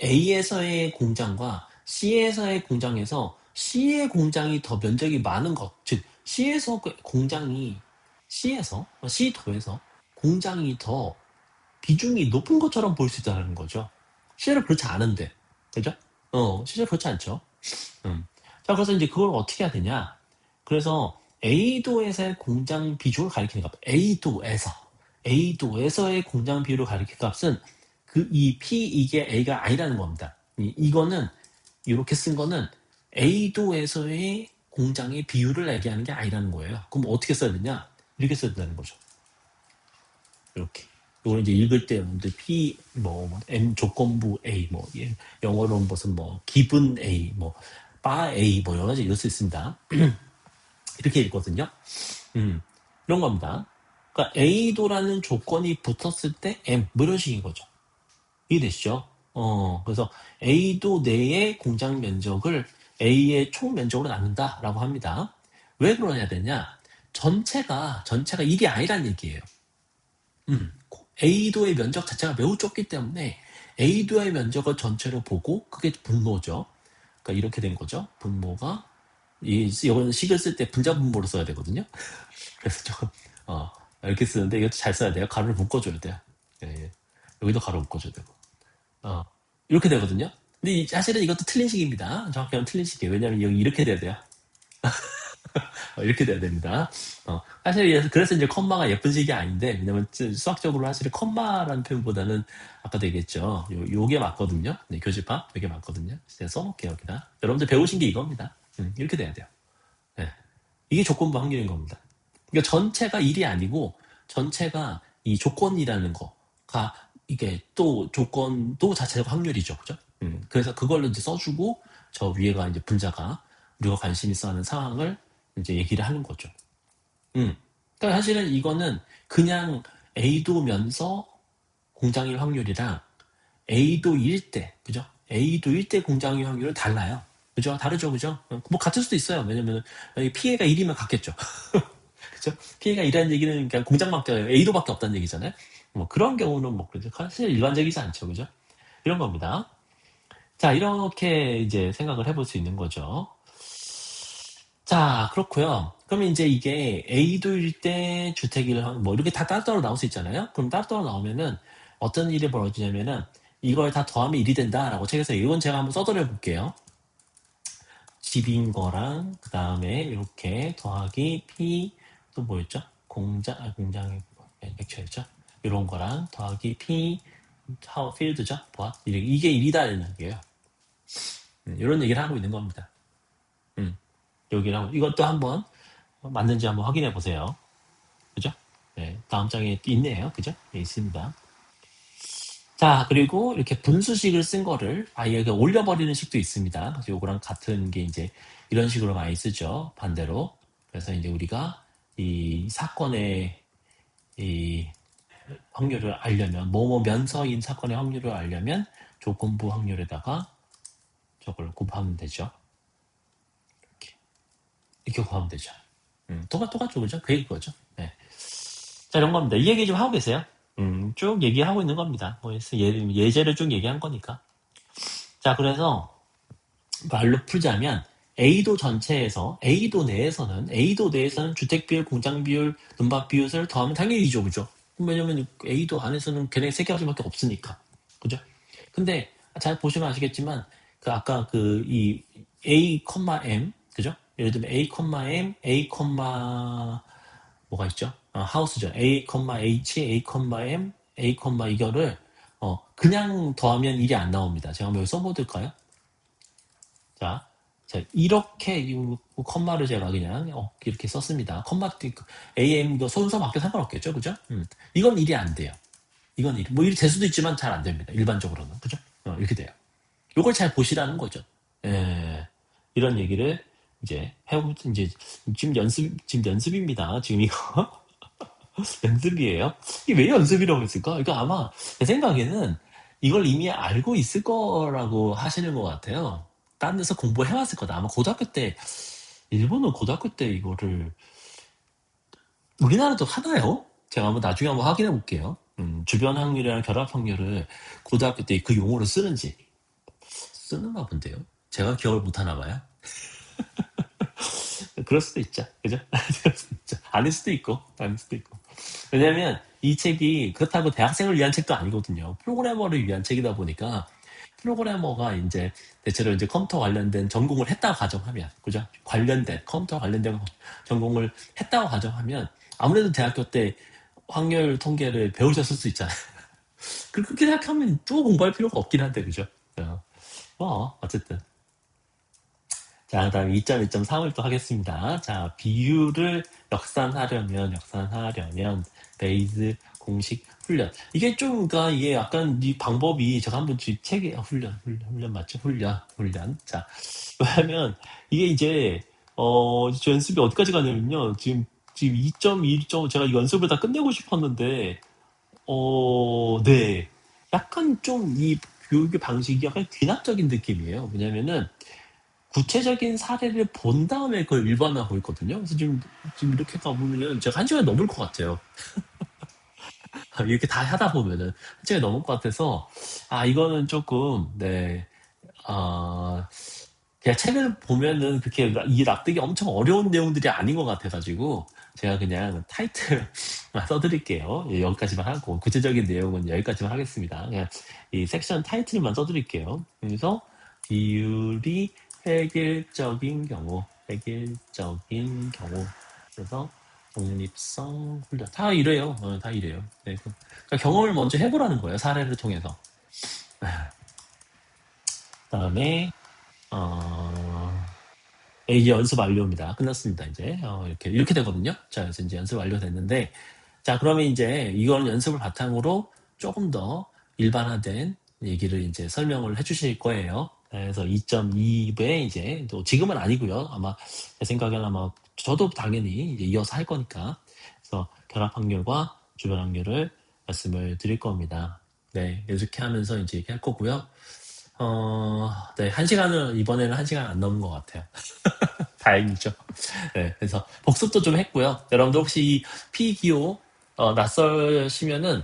A에서의 공장과 C에서의 공장에서 C의 공장이 더 면적이 많은 것, 즉 C에서 공장이 C에서 C도에서 공장이 더 비중이 높은 것처럼 보일 수 있다는 거죠. 실제로 그렇지 않은데. 그죠? 실제로 그렇지 않죠. 자, 그래서 이제 그걸 어떻게 해야 되냐. 그래서 A도에서의 공장 비중을 가리키는 값. A도에서의 공장 비율을 가리키는 값은 이 P, 이게 A가 아니라는 겁니다. 이거는, 이렇게 쓴 거는 A도에서의 공장의 비율을 얘기하는 게 아니라는 거예요. 그럼 어떻게 써야 되냐? 이렇게 써야 된다는 거죠. 이렇게. 이걸 이제 읽을 때 여러분들 M 조건부 A, 영어로는 무슨 기분 A, 바 A, 여러 가지 이럴 수 있습니다. 이렇게 읽거든요. 음, 이런 겁니다. 그러니까 A도라는 조건이 붙었을 때 M, 이런 식인 거죠. 이해되시죠? 그래서 A도 내의 공장 면적을 A의 총 면적으로 나눈다라고 합니다. 왜 그러냐 되냐? 전체가 1이 아니란 얘기예요. A도의 면적 자체가 매우 좁기 때문에 A도의 면적을 전체로 보고 그게 분모죠. 그러니까 이렇게 된 거죠. 분모가 이거는 식을 쓸 때 분자 분모로 써야 되거든요. 그래서 조금 이렇게 쓰는데 이것도 잘 써야 돼요. 가로를 묶어줘야 돼요. 예, 예. 여기도 가로 묶어줘야 되고 어, 이렇게 되거든요. 근데 사실은 이것도 틀린 식입니다. 정확히 하면 틀린 식이에요. 왜냐하면 여기 이렇게 돼야 돼요. 이렇게 돼야 됩니다. 사실 그래서 이제 컴마가 예쁜 식이 아닌데 왜냐면 수학적으로 사실 컴마라는 표현보다는 아까도 얘기했죠. 요게 맞거든요. 네, 교집합 이게 맞거든요. 제가 써놓을게요 여기다. 여러분들 배우신 게 이겁니다. 이렇게 돼야 돼요. 네. 이게 조건부 확률인 겁니다. 그러니까 전체가 1이 아니고 전체가 이 조건이라는 거가 이게 또 조건도 자체가 확률이죠. 그죠? 그래서 그걸로 이제 써주고 저 위에가 이제 분자가 우리가 관심 있어 하는 상황을 이제 얘기를 하는 거죠. 그러니까 사실은 이거는 그냥 A도면서 공장일 확률이랑 A도일 때, 그죠? A도일 때 공장일 확률은 달라요. 그죠? 다르죠, 그죠? 뭐 같을 수도 있어요. 왜냐면 피해가 1이면 같겠죠. 그죠? 피해가 1이라는 얘기는 그냥 공장밖에 A도밖에 없다는 얘기잖아요. 뭐 그런 경우는 뭐 그죠? 사실 일반적이지 않죠, 그죠? 이런 겁니다. 자, 이렇게 이제 생각을 해볼 수 있는 거죠. 자, 그렇고요. 그러면 이제 이게 A도일 때 주택일 이렇게 다 따로따로 나올 수 있잖아요. 그럼 따로따로 나오면은 어떤 일이 벌어지냐면은 이걸 다 더하면 1이 된다라고 책에서 이건 제가 한번 써드려 볼게요. 집인 거랑 그 다음에 이렇게 더하기 P 또 뭐였죠? 공장의 매니팩처였죠? 이런 거랑 더하기 P 하우 필드죠? 보아 이게 1이다는 얘기예요. 이런 얘기를 하고 있는 겁니다. 음, 여기를 하고 이것도 한번 맞는지 한번 확인해 보세요. 그죠? 네, 다음 장에 있네요. 그죠? 네, 있습니다. 자, 그리고 이렇게 분수식을 쓴 거를 아예 올려버리는 식도 있습니다. 그래서 요거랑 같은 게 이제 이런 식으로 많이 쓰죠. 반대로. 그래서 이제 우리가 이 사건의 이 확률을 알려면, 뭐뭐 면서인 사건의 확률을 알려면 조건부 확률에다가 저걸 곱하면 되죠. 이렇게 곱하면 되죠. 똑같죠, 그죠? 그 얘기거죠. 네. 자, 이런 겁니다. 이 얘기 좀 하고 계세요. 쭉 얘기하고 있는 겁니다. 뭐, 예제를 쭉 얘기한 거니까. 자, 그래서 말로 풀자면 A도 전체에서 A도 내에서는 주택 비율, 공장 비율, 눈밭 비율을 더하면 당연히 2죠, 그죠? 왜냐면 A도 안에서는 걔네 세 가지밖에 없으니까, 그죠? 근데 잘 보시면 아시겠지만 그 아까 그 이 A, M, 그죠? 예를 들면 A, M, A, 뭐가 있죠? 하우스죠. A, H, A, M, A, 이거를 그냥 더하면 일이 안 나옵니다. 제가 한번 여기 써볼까요? 자, 이렇게 이 컴마를 제가 그냥 이렇게 썼습니다. AM 이거 순서 바뀌어 상관없겠죠, 그죠? 이건 일이 안 돼요. 이건 뭐 일이 될 수도 있지만 잘 안 됩니다. 일반적으로는 그죠? 이렇게 돼요. 이걸 잘 보시라는 거죠. 예, 이런 얘기를 이제 해보 이제 지금 연습입니다. 지금 이거 연습이에요. 이게 왜 연습이라고 했을까? 이거 아마 제 생각에는 이걸 이미 알고 있을 거라고 하시는 것 같아요. 딴 데서 공부해왔을 거다. 아마 고등학교 때, 일본은 고등학교 때 이거를, 우리나라도 하나요? 제가 한번 나중에 한번 확인해 볼게요. 주변 확률이랑 결합 확률을 고등학교 때 그 용어로 쓰는지. 쓰는가 본데요. 제가 기억을 못 하나 봐요. 그럴 수도 있죠. 그죠? 그럴 수도 있죠. 아닐 수도 있고, 아닐 수도 있고. 왜냐면 이 책이 그렇다고 대학생을 위한 책도 아니거든요. 프로그래머를 위한 책이다 보니까 프로그래머가 이제 대체로 이제 컴퓨터 관련된 전공을 했다고 가정하면, 그죠? 컴퓨터 관련된 전공을 했다고 가정하면 아무래도 대학교 때 확률 통계를 배우셨을 수 있잖아요. 그렇게 생각하면 또 공부할 필요가 없긴 한데, 그죠? 어쨌든. 자, 그다음에 2.1.3을 또 하겠습니다. 자, 비율을 역산하려면 베이스 공식 훈련. 이게 좀, 그러니까 이게 약간 이 방법이 제가 한번 책에 훈련 맞죠? 훈련. 자, 왜냐면 이게 이제 저 연습이 어디까지 가냐면요. 지금 2.1점 제가 이 연습을 다 끝내고 싶었는데 네. 약간 좀 이 교육의 방식이 약간 귀납적인 느낌이에요. 왜냐면은 구체적인 사례를 본 다음에 그걸 일반화하고 있거든요. 그래서 지금 이렇게 가보면은 제가 한 시간이 넘을 것 같아요. 이렇게 다 하다 보면은 한 시간이 넘을 것 같아서 이거는 조금 네, 아 그냥 책을 보면은 그렇게 이 납득이 엄청 어려운 내용들이 아닌 것 같아가지고 제가 그냥 타이틀만 써드릴게요. 예, 여기까지만 하고 구체적인 내용은 여기까지만 하겠습니다. 그냥 이 섹션 타이틀만 써드릴게요. 그래서 비율이 획일적인 경우 그래서 독립성 훈련 다 이래요. 다 이래요. 네, 그러니까 경험을 먼저 해보라는 거예요. 사례를 통해서. 그다음에 어, 이제 연습 완료입니다. 끝났습니다. 이제 이렇게 되거든요. 자, 그래서 이제 연습 완료됐는데, 자, 그러면 이제 이걸 연습을 바탕으로 조금 더 일반화된 얘기를 이제 설명을 해주실 거예요. 그래서 2.2배 이제 또 지금은 아니고요. 아마 제 생각에는 아마 저도 당연히 이제 이어서 할 거니까. 그래서 결합 확률과 주변 확률을 말씀을 드릴 겁니다. 네, 이렇게 하면서 이제 얘기할 거고요. 네, 한 시간은 이번에는 한 시간 안 넘은 것 같아요. 다행이죠. 네, 그래서 복습도 좀 했고요. 여러분들 혹시 이 피기호 낯설면은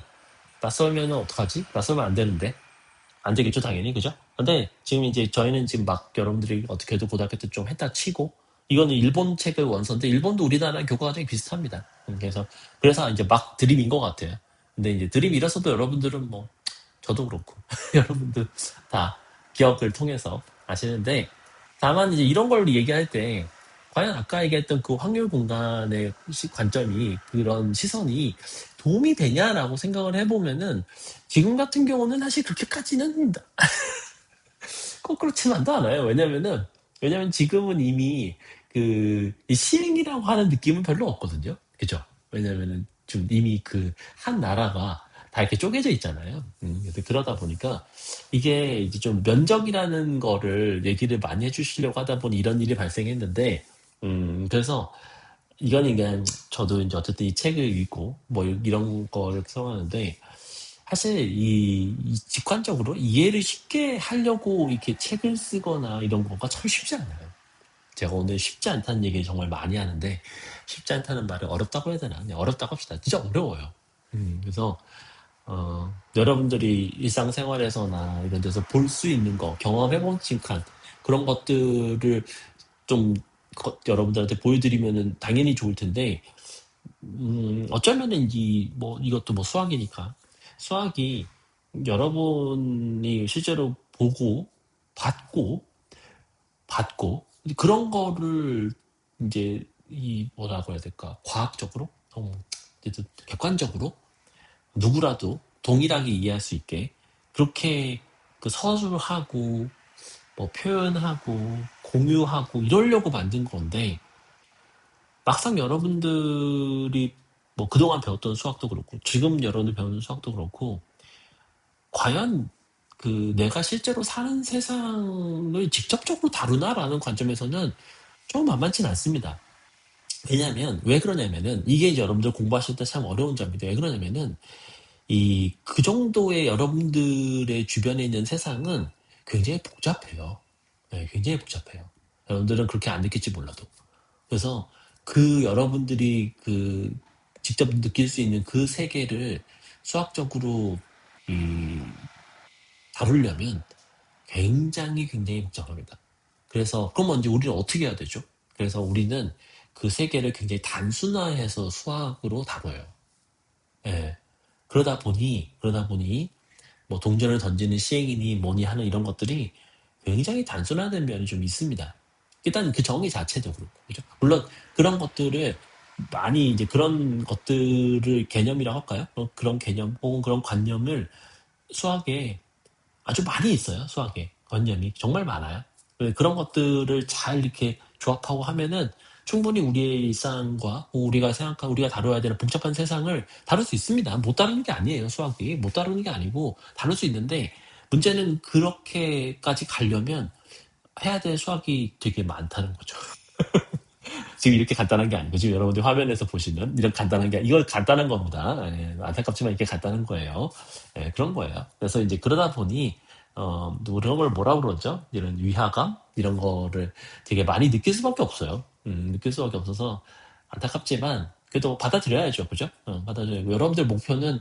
어떡하지? 낯설면 안 되는데 안 되겠죠, 당연히 그죠? 근데 지금 이제 저희는 지금 막 여러분들이 어떻게 해도 고등학교 때 좀 했다 치고 이거는 일본 책의 원서인데 일본도 우리나라 교과 과정이 비슷합니다. 그래서 이제 막 드립인 것 같아요. 근데 이제 드립이라서도 여러분들은 뭐 저도 그렇고 여러분들 다 기억을 통해서 아시는데 다만 이제 이런 걸 얘기할 때 과연 아까 얘기했던 그 확률 공간의 관점이 그런 시선이 도움이 되냐라고 생각을 해보면은 지금 같은 경우는 사실 그렇게까지는 꼭 그렇지만도 않아요. 왜냐면 지금은 이미 이 시행이라고 하는 느낌은 별로 없거든요. 그죠? 왜냐면은 좀 이미 그 한 나라가 다 이렇게 쪼개져 있잖아요. 그래서 그러다 보니까 이게 이제 좀 면적이라는 거를 얘기를 많이 해주시려고 하다 보니 이런 일이 발생했는데, 그래서 이거는 그냥 저도 이제 어쨌든 이 책을 읽고 뭐 이런 거를 써하는데 사실 이 직관적으로 이해를 쉽게 하려고 이렇게 책을 쓰거나 이런 거가 참 쉽지 않아요. 제가 오늘 쉽지 않다는 얘기를 정말 많이 하는데 쉽지 않다는 말을 어렵다고 해야 되나? 그냥 어렵다고 합시다. 진짜 어려워요. 그래서 여러분들이 일상생활에서나 이런 데서 볼 수 있는 거, 경험해본 한 그런 것들을 좀 여러분들한테 보여드리면은 당연히 좋을 텐데 어쩌면은 이것도 뭐 수학이니까. 수학이 여러분이 실제로 보고, 받고, 그런 거를 이제 뭐라고 해야 될까. 과학적으로, 어쨌든 객관적으로 누구라도 동일하게 이해할 수 있게 그렇게 그 서술하고, 뭐 표현하고, 공유하고 이러려고 만든 건데, 막상 여러분들이 뭐 그동안 배웠던 수학도 그렇고 지금 여러분들 배우는 수학도 그렇고 과연 그 내가 실제로 사는 세상을 직접적으로 다루나라는 관점에서는 좀 만만치는 않습니다. 왜냐하면 왜 그러냐면은 이게 이제 여러분들 공부하실 때 참 어려운 점인데 왜 그러냐면은 그 정도의 여러분들의 주변에 있는 세상은 굉장히 복잡해요. 네, 굉장히 복잡해요. 여러분들은 그렇게 안 느낄지 몰라도. 그래서 그 여러분들이 직접 느낄 수 있는 그 세계를 수학적으로 이 다루려면 굉장히 복잡합니다. 그래서 그럼 이제 우리는 어떻게 해야 되죠? 그래서 우리는 그 세계를 굉장히 단순화해서 수학으로 다뤄요. 예. 그러다 보니 뭐 동전을 던지는 시행이니 뭐니 하는 이런 것들이 굉장히 단순화된 면이 좀 있습니다. 일단 그 정의 자체도 그렇고, 그죠? 물론 그런 것들을 많이 이제 그런 것들을 개념이라고 할까요? 그런 개념 혹은 그런 관념을 수학에 아주 많이 있어요. 수학에 관념이 정말 많아요. 그런 것들을 잘 이렇게 조합하고 하면은 충분히 우리의 일상과 우리가 생각하고 우리가 다뤄야 되는 복잡한 세상을 다룰 수 있습니다. 못 다루는 게 아니에요. 수학이 못 다루는 게 아니고 다룰 수 있는데 문제는 그렇게까지 가려면 해야 될 수학이 되게 많다는 거죠. 지금 이렇게 간단한 게 아니고 지금 여러분들 화면에서 보시는 이런 간단한 게 이거 간단한 겁니다. 예, 안타깝지만 이게 간단한 거예요. 예, 그런 거예요. 그래서 이제 그러다 보니 그런 걸 뭐라 그러죠? 이런 위화감 이런 거를 되게 많이 느낄 수밖에 없어요. 느낄 수밖에 없어서 안타깝지만 그래도 받아들여야죠, 그죠? 받아들여요. 여러분들 목표는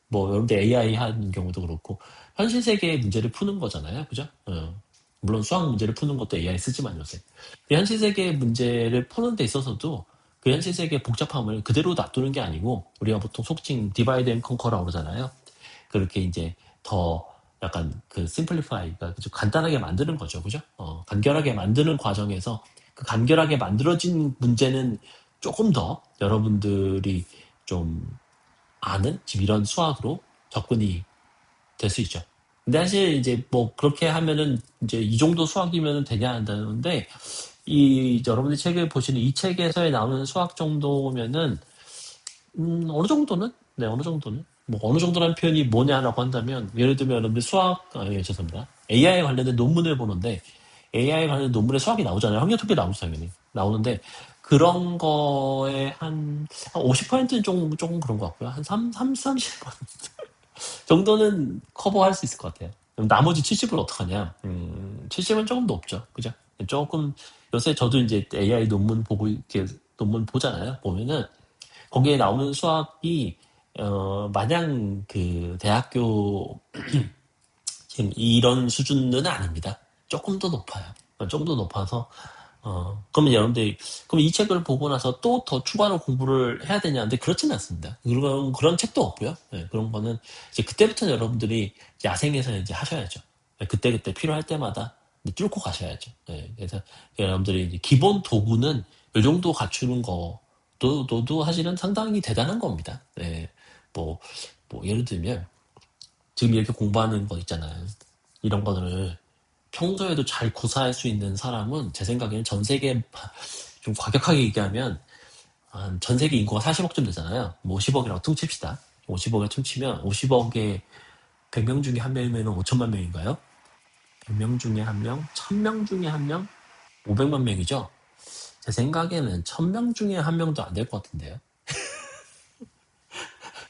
뭐 여러분들 AI 하는 경우도 그렇고 현실 세계의 문제를 푸는 거잖아요, 그죠? 물론 수학 문제를 푸는 것도 AI 쓰지만 요새 현실 세계의 문제를 푸는 데 있어서도 그 현실 세계의 복잡함을 그대로 놔두는 게 아니고 우리가 보통 속칭 디바이드 앤 컨커라고 그러잖아요. 그렇게 이제 더 약간 그 심플리파이가 간단하게 만드는 거죠. 그죠? 간결하게 만드는 과정에서 그 간결하게 만들어진 문제는 조금 더 여러분들이 좀 아는 지금 이런 수학으로 접근이 될 수 있죠. 근데 사실 이제 뭐 그렇게 하면은 이제 이 정도 수학이면 되냐 한다는데 여러분들이 책을 보시는 이 책에서 나오는 수학 정도면은 어느 정도는 네 어느 정도는 뭐 어느 정도라는 표현이 뭐냐라고 한다면 예를 들면 여러분들 예, 죄송합니다. AI 관련된 논문을 보는데 AI 관련된 논문에 수학이 나오잖아요. 확률 통계 나오죠 당연히 나오는데 그런 거에 한 50%는 조금 그런 것 같고요. 한 30% 정도는 커버할 수 있을 것 같아요. 그럼 나머지 70은 어떡하냐? 70은 조금 높죠. 그죠? 조금, 요새 저도 이제 AI 논문 보고, 이렇게 논문 보잖아요. 보면은, 거기에 나오는 수학이, 마냥 대학교, 지금 이런 수준은 아닙니다. 조금 더 높아요. 조금 더 높아서, 그러면 여러분들이, 그럼 이 책을 보고 나서 또 더 추가로 공부를 해야 되냐는데 그렇지는 않습니다. 그런 책도 없고요. 네, 그런 거는 이제 그때부터는 여러분들이 야생에서 이제 하셔야죠. 네, 그때그때 필요할 때마다 뚫고 가셔야죠. 예, 그래서 여러분들이 이제 기본 도구는 이 정도 갖추는 것도 사실은 상당히 대단한 겁니다. 예, 뭐, 예를 들면 지금 이렇게 공부하는 거 있잖아요. 이런 거를 평소에도 잘 구사할 수 있는 사람은 제 생각에는 전 세계 좀 과격하게 얘기하면 전 세계 인구가 40억쯤 되잖아요. 뭐 50억이라고 퉁칩시다. 50억에 퉁치면 50억에 100명 중에 한 명이면 5천만 명인가요? 100명 중에 한 명, 1000명 중에 한 명, 500만 명이죠. 제 생각에는 1000명 중에 한 명도 안 될 것 같은데요.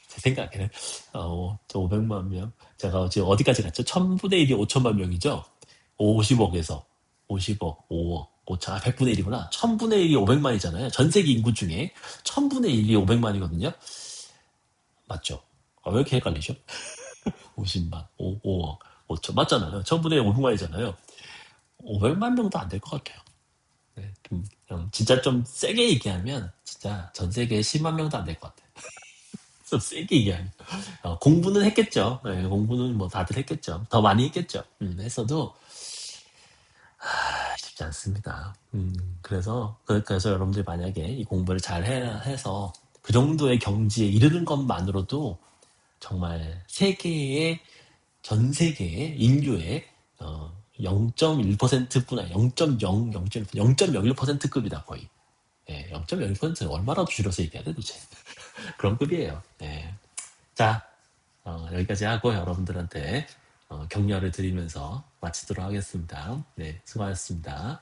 제 생각에는 저 500만 명. 제가 지금 어디까지 갔죠? 1000분의 1이 5천만 명이죠. 50억에서 50억, 5억, 5천, 100분의 1이구나. 1000분의 1이 500만이잖아요. 전 세계 인구 중에 1000분의 1이 500만이거든요. 맞죠? 왜 이렇게 헷갈리죠? 50만, 5억, 5천. 맞잖아요. 1000분의 1 500만이잖아요. 500만 명도 안 될 것 같아요. 네, 그냥 진짜 좀 세게 얘기하면 진짜 전 세계에 10만 명도 안 될 것 같아요. 좀 세게 얘기하면. 공부는 했겠죠. 네, 공부는 뭐 다들 했겠죠. 더 많이 했겠죠. 했어도 쉽지 않습니다. 그래서 여러분들이 만약에 이 공부를 잘 해서 그 정도의 경지에 이르는 것만으로도 정말 전 세계의 인류의 0.1%뿐 아니라 0.01%급이다 거의. 예, 0.01% 얼마라도 줄여서 얘기해야 돼 도대체. 그런 급이에요. 예. 자, 여기까지 하고 여러분들한테 격려를 드리면서 마치도록 하겠습니다. 네, 수고하셨습니다.